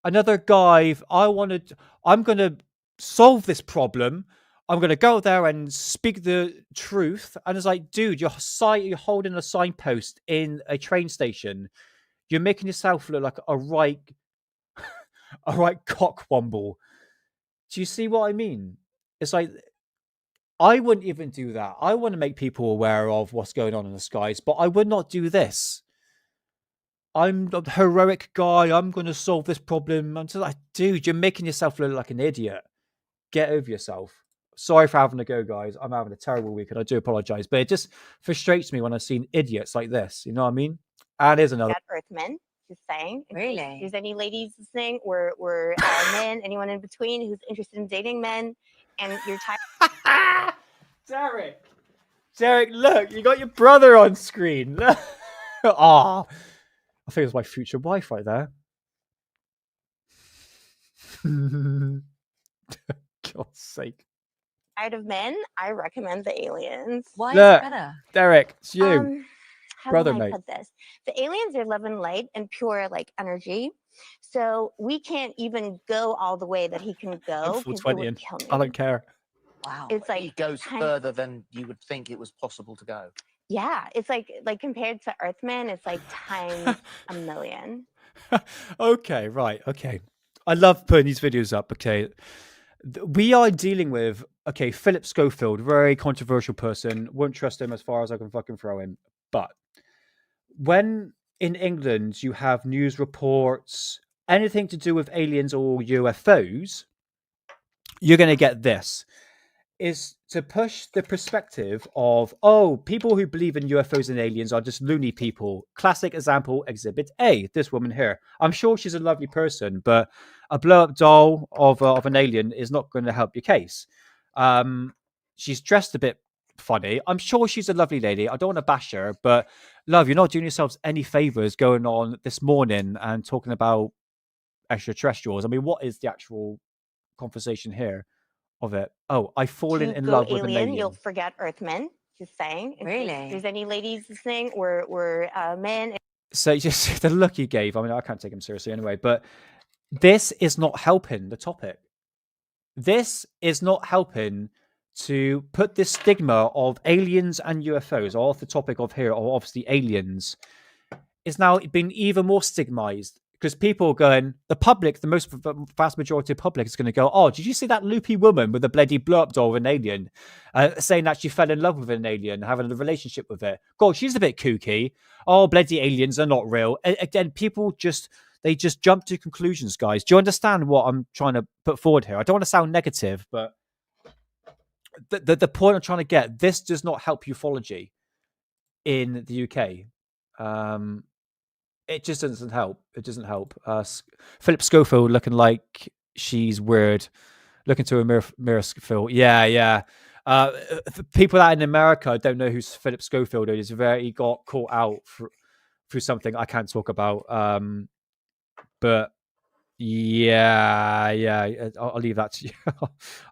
another guy. I'm going to solve this problem. I'm going to go there and speak the truth. And it's like, dude, you're holding a signpost in a train station. You're making yourself look like a right cockwomble. Do you see what I mean? It's like, I wouldn't even do that. I want to make people aware of what's going on in the skies, but I would not do this. I'm a heroic guy. I'm going to solve this problem. I'm just like, dude, you're making yourself look like an idiot. Get over yourself. Sorry for having to go, guys. I'm having a terrible week, and I do apologize. But it just frustrates me when I've seen idiots like this. You know what I mean? And here's another. Earthmen, just saying. Really? If there's any ladies listening, we're men, anyone in between who's interested in dating men, and you're tired. Derek, look, you got your brother on screen. Ah, I think it was my future wife right there. God's sake. Of men, I recommend the aliens. Why Look, is it better? Derek, it's you. How Brother, can I mate. put this? The aliens are love and light and pure like energy. So we can't even go all the way that he can go. I'm full 'cause it 20 would and kill me. I don't care. Wow. It's like He goes time- further than you would think it was possible to go. Yeah, it's like compared to Earthmen, it's like times a million. Okay, right. Okay. I love putting these videos up. Okay. We are dealing with, Philip Schofield, very controversial person. Won't trust him as far as I can fucking throw him. But when in England you have news reports, anything to do with aliens or UFOs, you're going to get this. Is to push the perspective of, people who believe in UFOs and aliens are just loony people. Classic example, Exhibit A, this woman here. I'm sure she's a lovely person, but a blow-up doll of an alien is not going to help your case. She's dressed a bit funny. I'm sure she's a lovely lady. I don't want to bash her, but love, you're not doing yourselves any favors going on this morning and talking about extraterrestrials. I mean, what is the actual conversation here of it? I fall in love with an alien. You'll forget Earthmen. Just saying. In case Really? there's any ladies listening or men. So just the look he gave. I mean, I can't take him seriously anyway. But this is not helping the topic. This is not helping to put this stigma of aliens and UFOs off the topic of here, or obviously aliens, is now been even more stigmatized because people are going, the public, the vast majority of the public is going to go, oh, did you see that loopy woman with the bloody blow up doll of an alien saying that she fell in love with an alien, having a relationship with it? God, she's a bit kooky. Oh, bloody aliens are not real. Again, people they just jump to conclusions, guys. Do you understand what I'm trying to put forward here? I don't want to sound negative, but the point I'm trying to get, this does not help ufology in the UK. It just doesn't help. It doesn't help. Philip Schofield looking like she's weird. Looking to a mirror Schofield. Yeah. People that in America don't know who Philip Schofield is. He got caught out through something I can't talk about. But yeah. I'll leave that to you.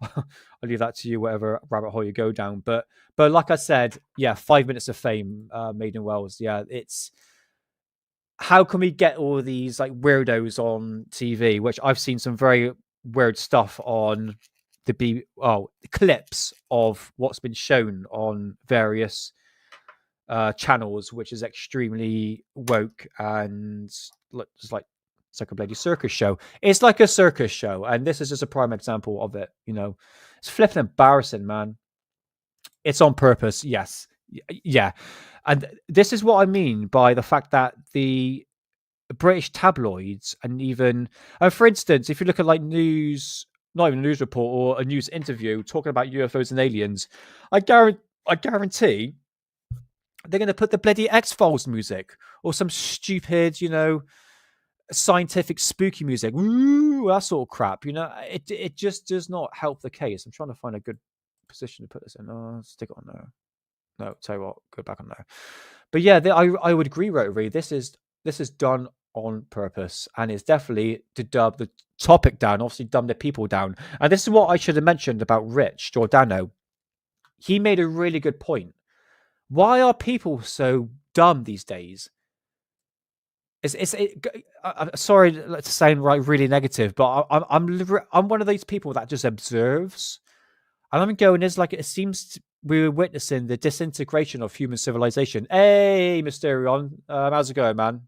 I'll leave that to you, whatever rabbit hole you go down. But like I said, yeah, 5 minutes of fame, Maiden Wells. Yeah, it's how can we get all these like weirdos on TV? Which I've seen some very weird stuff on the clips of what's been shown on various channels, which is extremely woke and just like it's like a bloody circus show. It's like a circus show, and this is just a prime example of it. You know, it's flipping embarrassing, man. It's on purpose, yes, yeah, and this is what I mean by the fact that the British tabloids and even, for instance, if you look at like news, not even a news report or a news interview talking about UFOs and aliens, I guarantee they're going to put the bloody X-Files music or some stupid, scientific spooky music, woo, that sort of crap. It just does not help the case. I'm trying to find a good position to put this in. Stick it on there. No, tell you what, go back on there. But yeah, I would agree, Rotary. This is done on purpose, and it's definitely to dub the topic down, obviously dumb the people down. And this is what I should have mentioned about Rich Giordano. He made a really good point. Why are people so dumb these days? I'm sorry to sound really negative, but I'm one of these people that just observes, and I'm going, it seems we're witnessing the disintegration of human civilization. Hey, Mysterion, how's it going, man?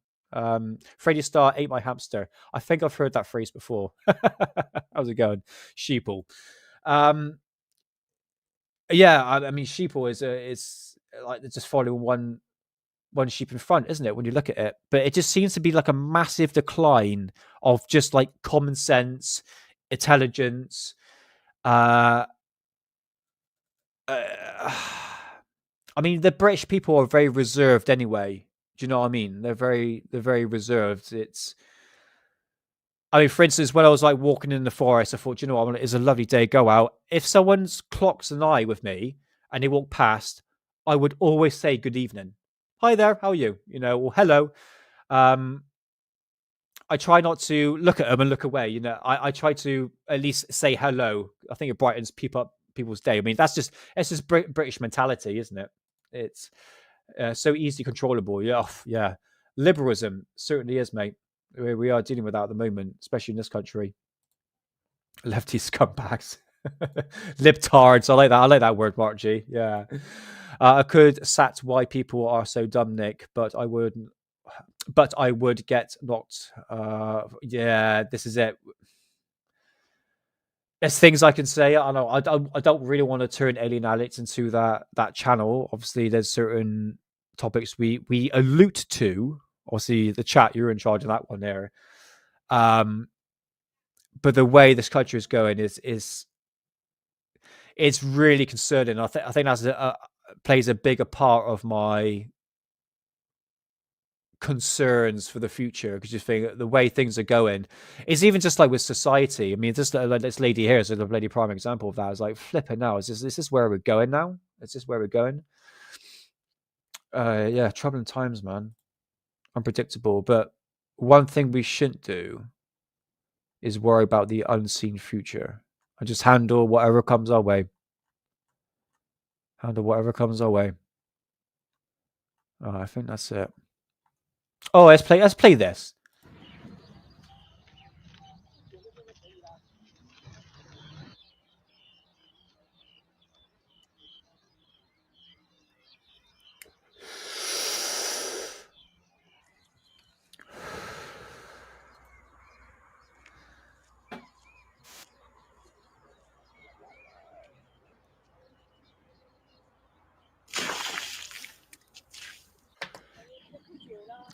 Freddy Star ate my hamster. I think I've heard that phrase before. How's it going, Sheeple? Yeah, I mean, Sheeple is like just following one sheep in front, isn't it, when you look at it? But it just seems to be like a massive decline of just like common sense, intelligence. I mean, the British people are very reserved anyway. Do you know what I mean? They're very reserved. I mean, for instance, when I was like walking in the forest, I thought, you know what, it's a lovely day, go out. If someone's clocks an eye with me and they walk past, I would always say good evening. Hi there, how are you? Or hello. I try not to look at them and look away. I try to at least say hello. I think it brightens people's day. I mean, it's just British mentality, isn't it? It's so easily controllable. Yeah. Liberalism certainly is, mate. We are dealing with that at the moment, especially in this country. Lefty scumbags. Libtards. I like that word, Mark G. Yeah. I could sat why people are so dumb, Nick, but I would get knocked. Yeah, this is it. There's things I can say. I know I don't really want to turn Alien Addict into that channel. Obviously, there's certain topics we allude to. Obviously, the chat, you're in charge of that one there. But the way this country is going is it's really concerning. I think that's plays a bigger part of my concerns for the future, because you think the way things are going is even just like with society. I mean, this lady here is a bloody prime example of that. It's like flipping now. Is this where we're going now? Is this where we're going? Yeah, troubling times, man. Unpredictable. But one thing we shouldn't do is worry about the unseen future and just handle whatever comes our way. Handle whatever comes our way. Oh, I think that's it. Oh, let's play this.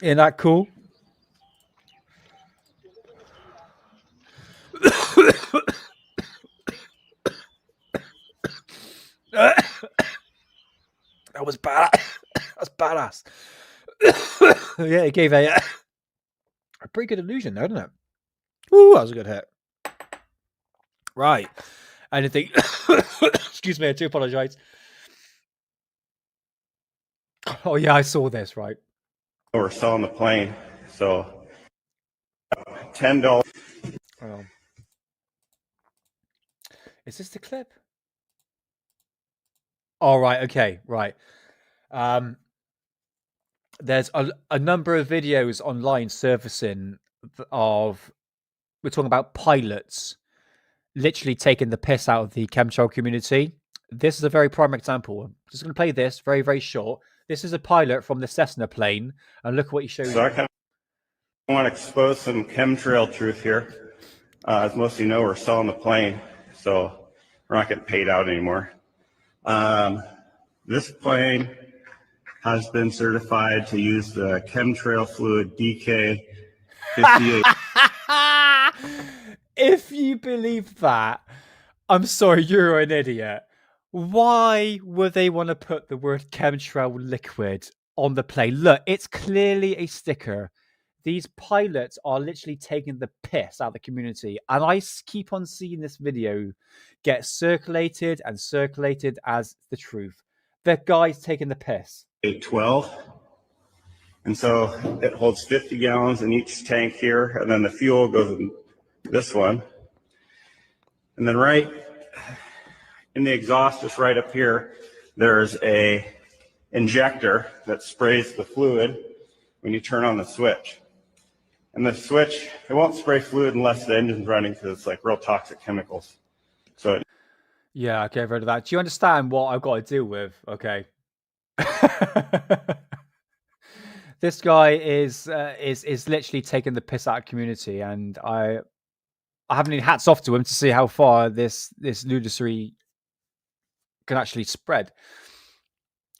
Isn't that cool? That was bad. That's badass. Yeah, it gave a pretty good illusion there, didn't it? Ooh, that was a good hit. Right. Anything? Excuse me, I do apologize. Oh yeah, I saw this. Right. We're selling the plane, so $10. Oh. Is this the clip? All right. Okay. Right. There's a number of videos online surfacing of, we're talking about pilots literally taking the piss out of the chemtrail community. This is a very prime example. I'm just going to play this very, very short. This is a pilot from the Cessna plane, and look what he shows. So I kind of want to expose some chemtrail truth here. As most of you know, we're selling the plane, so we're not getting paid out anymore. This plane has been certified to use the chemtrail fluid DK58. If you believe that, I'm sorry, you're an idiot. Why would they want to put the word chemtrail liquid on the plane? Look, it's clearly a sticker. These pilots are literally taking the piss out of the community. And I keep on seeing this video get circulated and circulated as the truth. The guy's taking the piss. 12. And so it holds 50 gallons in each tank here, and then the fuel goes in this one. And then right in the exhaust, just right up here, there's a injector that sprays the fluid when you turn on the switch. And the switch, it won't spray fluid unless the engine's running because it's like real toxic chemicals. So yeah, okay, I've heard of that. Do you understand what I've got to deal with? Okay. This guy is literally taking the piss out of community, and I haven't any hats off to him to see how far this lunacy can actually spread.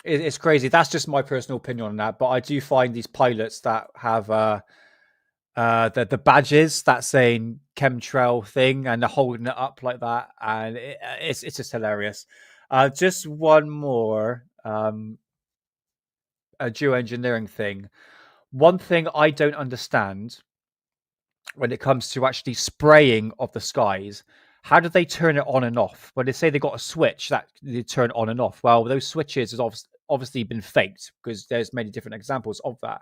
It's crazy. That's just my personal opinion on that. But I do find these pilots that have the badges that saying chemtrail thing, and they're holding it up like that, and it's just hilarious. Just one more a geoengineering thing. One thing I don't understand when it comes to actually spraying of the skies, how do they turn it on and off? When they say they got a switch that they turn on and off, well, those switches has obviously been faked, because there's many different examples of that.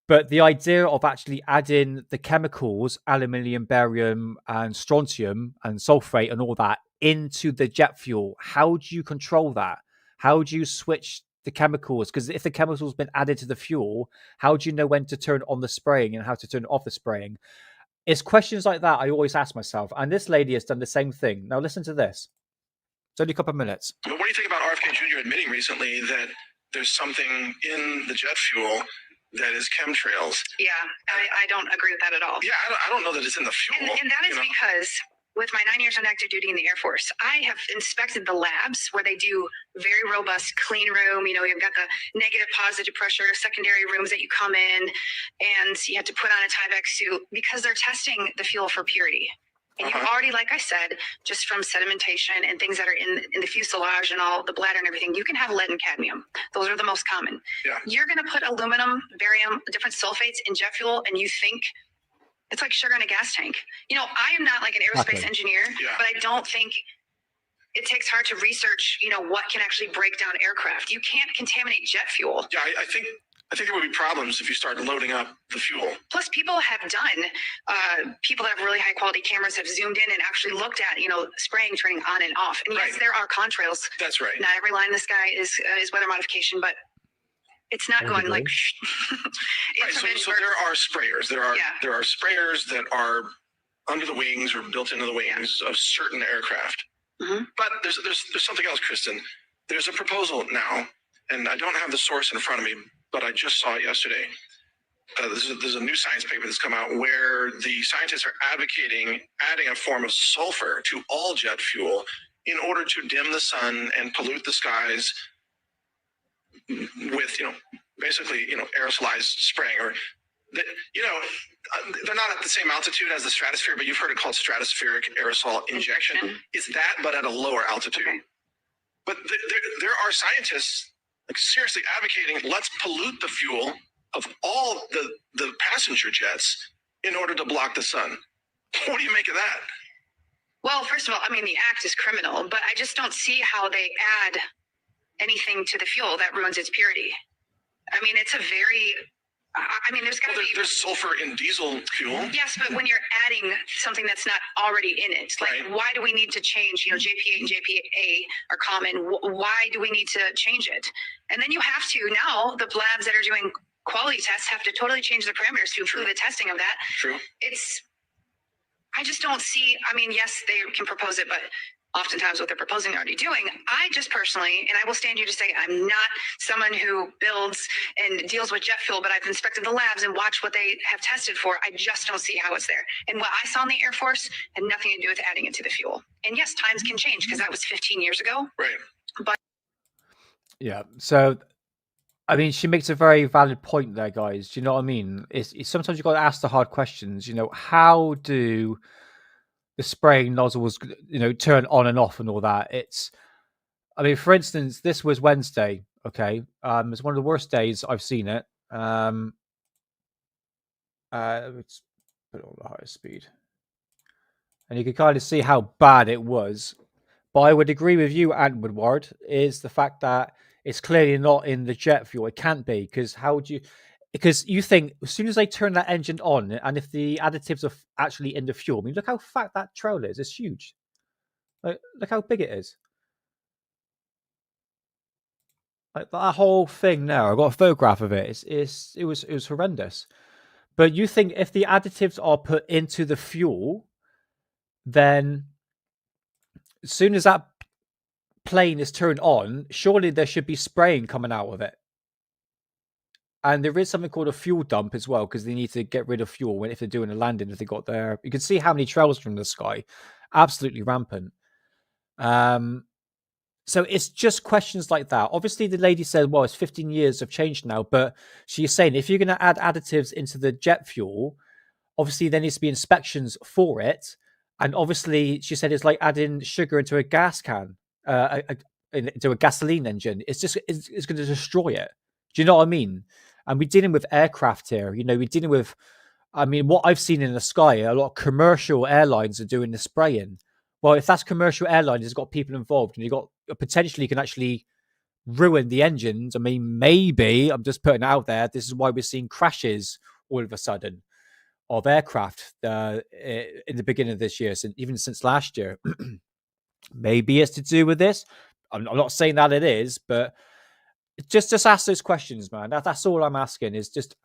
But the idea of actually adding the chemicals, aluminium, barium, and strontium, and sulfate, and all that into the jet fuel, how do you control that? How do you switch the chemicals? Because if the chemicals been added to the fuel, how do you know when to turn on the spraying and how to turn off the spraying? It's questions like that I always ask myself. And this lady has done the same thing. Now listen to this. It's only a couple of minutes. But what do you think about RFK Jr. admitting recently that there's something in the jet fuel that is chemtrails? Yeah, I don't agree with that at all. Yeah, I don't know that it's in the fuel. And that is because with my 9 years on active duty in the Air Force, I have inspected the labs where they do very robust clean room. You know, you've got the negative, positive pressure, secondary rooms that you come in, and you have to put on a Tyvek suit because they're testing the fuel for purity. And you've already, like I said, just from sedimentation and things that are in the fuselage and all the bladder and everything, you can have lead and cadmium. Those are the most common. Yeah. You're going to put aluminum, barium, different sulfates in jet fuel, and you think it's like sugar in a gas tank. You know, I am not like an aerospace engineer, but I don't think it takes hard to research, you know, what can actually break down aircraft. You can't contaminate jet fuel. Yeah, I I think there would be problems if you start loading up the fuel. Plus, people have people that have really high quality cameras have zoomed in and actually looked at, spraying, turning on and off. And yes, Right. there are contrails. That's right. Not every line in the sky is weather modification, but it's not going like. Right. So there are sprayers. There are sprayers that are under the wings or built into the wings of certain aircraft. Mm-hmm. But there's something else, Kristen. There's a proposal now, and I don't have the source in front of me, but I just saw it yesterday. There's a new science paper that's come out where the scientists are advocating adding a form of sulfur to all jet fuel in order to dim the sun and pollute the skies with, basically, aerosolized spraying. Or, they're not at the same altitude as the stratosphere, but you've heard it called stratospheric aerosol injection. It's that, but at a lower altitude. Okay. But there are scientists seriously advocating, let's pollute the fuel of all the passenger jets in order to block the sun. What do you make of that? Well, first of all, the act is criminal, but I just don't see how they add anything to the fuel that ruins its purity. It's a very... there's got to be... There's sulfur in diesel fuel. Yes, but when you're adding something that's not already in it, why do we need to change, JP8 and JPA are common. Why do we need to change it? And then you have to, now the labs that are doing quality tests have to totally change the parameters to improve the testing of that. True. I just don't see, yes, they can propose it, but oftentimes what they're proposing they're already doing. I just personally, and I will stand here to say, I'm not someone who builds and deals with jet fuel, but I've inspected the labs and watched what they have tested for. I just don't see how it's there. And what I saw in the Air Force had nothing to do with adding it to the fuel. And yes, times can change because that was 15 years ago. Right. But yeah, so she makes a very valid point there, guys. Do you know what I mean? It's sometimes you've got to ask the hard questions. How do the spraying nozzles, turn on and off and all that? For instance, this was Wednesday. Okay, it's one of the worst days I've seen it. Let's put it on the highest speed, and you can kind of see how bad it was. But I would agree with you, Ant Woodward, is the fact that it's clearly not in the jet fuel. It can't be, because you think as soon as they turn that engine on, and if the additives are actually in the fuel, look how fat that trail is. It's huge. Look how big it is. That whole thing now. I got a photograph of it. It was horrendous. But you think if the additives are put into the fuel, then as soon as that plane is turned on, surely there should be spraying coming out of it. And there is something called a fuel dump as well, because they need to get rid of fuel if they're doing a landing. If they got there, you can see how many trails from the sky, absolutely rampant. So it's just questions like that. Obviously, the lady said, "Well, it's 15 years of change now," but she's saying if you're going to add additives into the jet fuel, obviously there needs to be inspections for it. And obviously, she said it's like adding sugar into a gas can, into a gasoline engine. It's going to destroy it. Do you know what I mean? And we're dealing with aircraft here. We're dealing with, what I've seen in the sky, a lot of commercial airlines are doing the spraying. Well, if that's commercial airlines, it's got people involved, and you got potentially can actually ruin the engines. Maybe I'm just putting it out there. This is why we're seeing crashes all of a sudden of aircraft in the beginning of this year, even since last year. Maybe it's to do with this. I'm not saying that it is, but just ask those questions, man. That's all I'm asking. Is just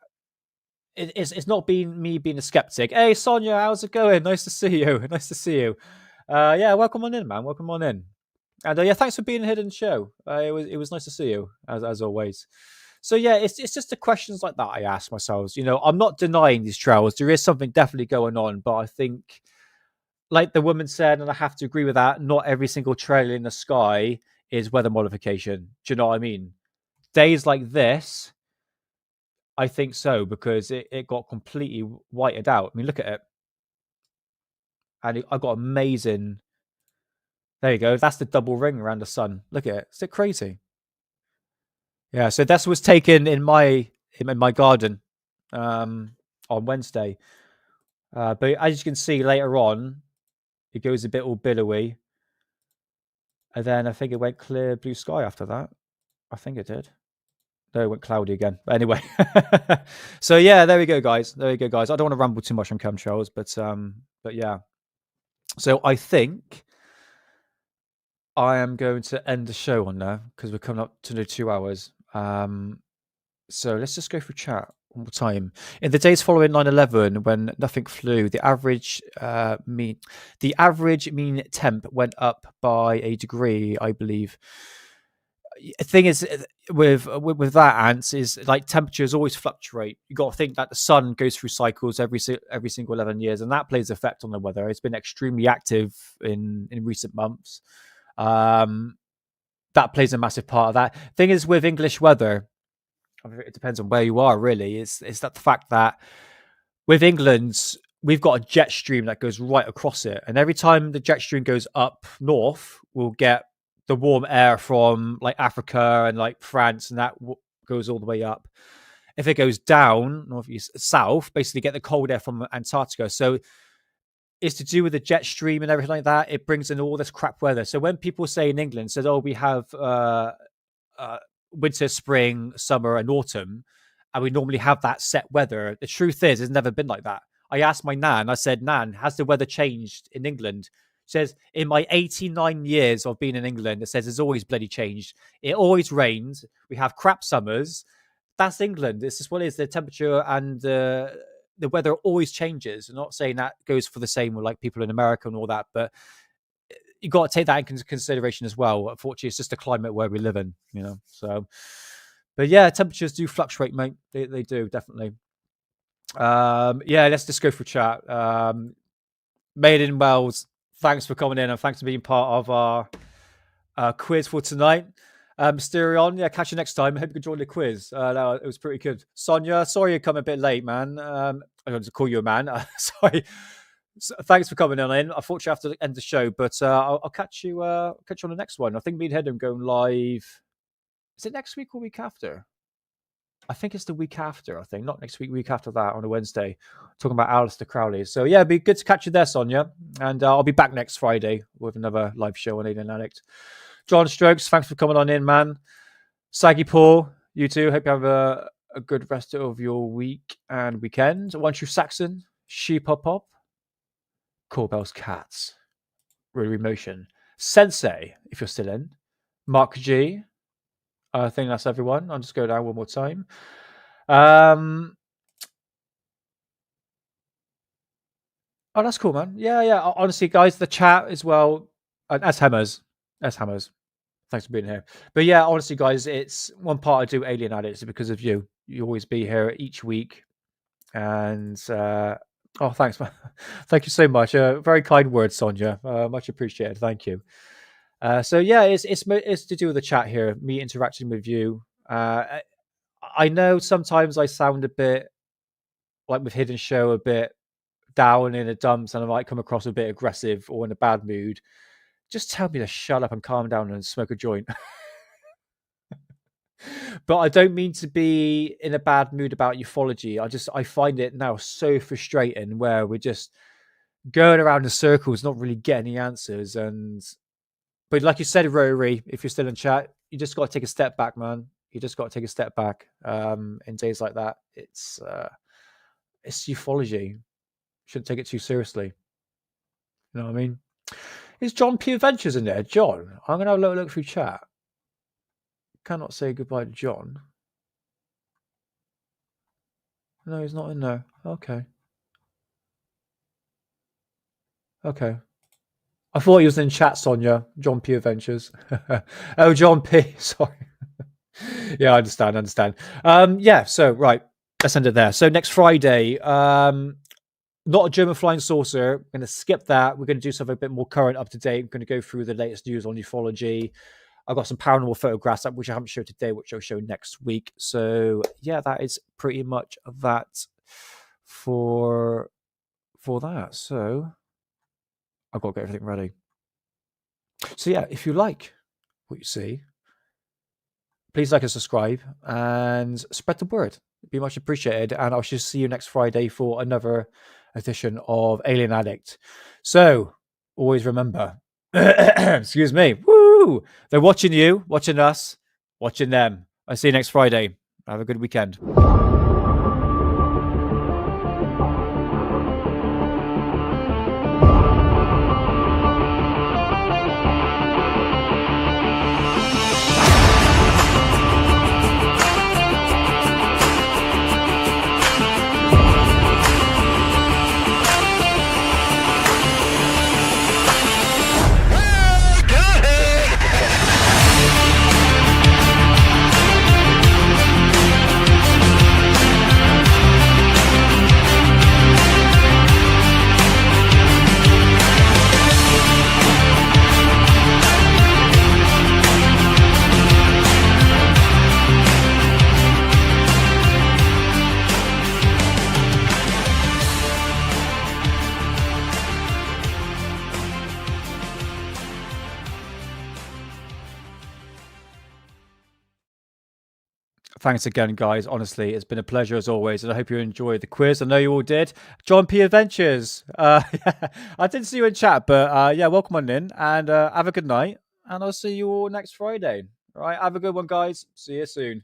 it's not me being a skeptic. Hey, Sonia, how's it going? Nice to see you. Nice to see you. Yeah, welcome on in, man. Welcome on in. And yeah, thanks for being here in the show. It was nice to see you as always. So yeah, it's just the questions like that I ask myself. I'm not denying these trails. There is something definitely going on, but I think, like the woman said, and I have to agree with that, not every single trail in the sky is weather modification. Do you know what I mean? Days like this, I think so, because it got completely whited out. Look at it. And I got amazing. There you go. That's the double ring around the sun. Look at it. Is it crazy? Yeah. So this was taken in my garden on Wednesday. But as you can see later on, it goes a bit all billowy. And then I think it went clear blue sky after that. I think it did. No, it went cloudy again. But anyway, so yeah, there we go, guys. There we go, guys. I don't want to ramble too much on chemtrails, but yeah. So I think I am going to end the show on there because we're coming up to the 2 hours. So let's just go through chat one more time. In the days following 9/11, when nothing flew, the average mean temp went up by a degree, I believe. The thing is with that, ants, is like temperatures always fluctuate. You got to think that the sun goes through cycles every single 11 years, and that plays effect on the weather. It's been extremely active in recent months. That plays a massive part of that. Thing is with English weather, it depends on where you are, really. It's that the fact that with England, we've got a jet stream that goes right across it, and every time the jet stream goes up north, we'll get the warm air from like Africa and like France, and that goes all the way up. If it goes down northeast south, basically get the cold air from Antarctica. So it's to do with the jet stream and everything like that. It brings in all this crap weather. So when people say in England, said, "Oh, we have winter, spring, summer, and autumn," and we normally have that set weather, the truth is, it's never been like that. I asked my nan. I said, "Nan, has the weather changed in England?" Says, in my 89 years of being in England, it says it's always bloody changed. It always rains. We have crap summers. That's England. This is what it is. The temperature and the weather always changes. I'm not saying that goes for the same with like people in America and all that, but you got to take that into consideration as well. Unfortunately, it's just the climate where we live in, you know. So, but yeah, temperatures do fluctuate, mate. They do, definitely. Yeah, let's just go for chat. Made in Wales, thanks for coming in and thanks for being part of our quiz for tonight. Mysterion, yeah, catch you next time. I hope you can join the quiz. No, it was pretty good. Sonia, sorry you come a bit late, man. I don't want to call you a man. Sorry. So, thanks for coming on in. Unfortunately, I have to end the show, but I'll catch you on the next one. I think me and Headham going live. Is it next week or week after? I think it's the week after, I think. Not next week, week after that on a Wednesday. Talking about Alistair Crowley. So, yeah, it'd be good to catch you there, Sonia. And I'll be back next Friday with another live show on Alien Addict. John Strokes, thanks for coming on in, man. Saggy Paul, you too. Hope you have a good rest of your week and weekend. One True Saxon, Sheep Hop Hop, Corbell's Cats, Rotary Motion, Sensei, if you're still in, Mark G. I think that's everyone. I'll just go down one more time. Oh, that's cool, man. Yeah. Honestly, guys, the chat as well. As Hammers. Thanks for being here. But yeah, honestly, guys, it's one part I do Alien Addicts because of you. You always be here each week. And thanks, man. Thank you so much. Very kind words, Sonia. Much appreciated. Thank you. So yeah, it's to do with the chat here, me interacting with you. I know sometimes I sound a bit like with Hidden Show, a bit down in the dumps, and I might come across a bit aggressive or in a bad mood. Just tell me to shut up and calm down and smoke a joint. But I don't mean to be in a bad mood about ufology. I find it now so frustrating where we're just going around in circles, not really getting the answers. But like you said, Rotary, if you're still in chat, you just got to take a step back, man. You just got to take a step back. In days like that, it's ufology. Shouldn't take it too seriously. You know what I mean? Is John P. Adventures in there? John, I'm going to have a little look through chat. Cannot say goodbye to John. No, he's not in there. Okay. I thought he was in chat, Sonia. John P. Adventures. Oh, John P. Sorry. Yeah, I understand. Yeah, so, right. Let's end it there. So, next Friday, not a German flying saucer. I'm going to skip that. We're going to do something a bit more current, up to date. I'm going to go through the latest news on ufology. I've got some paranormal photographs up, which I haven't showed today, which I'll show next week. So, yeah, that is pretty much that for that. So, I've got to get everything ready. So, yeah, if you like what you see, please like and subscribe and spread the word. It'd be much appreciated. And I shall see you next Friday for another edition of Alien Addict. So, always remember, excuse me, woo! They're watching you, watching us, watching them. I'll see you next Friday. Have a good weekend. Thanks again, guys. Honestly, it's been a pleasure as always, and I hope you enjoyed the quiz. I know you all did. John P. Adventures. I didn't see you in chat, but yeah, welcome on in, and have a good night. And I'll see you all next Friday. All right, have a good one, guys. See you soon.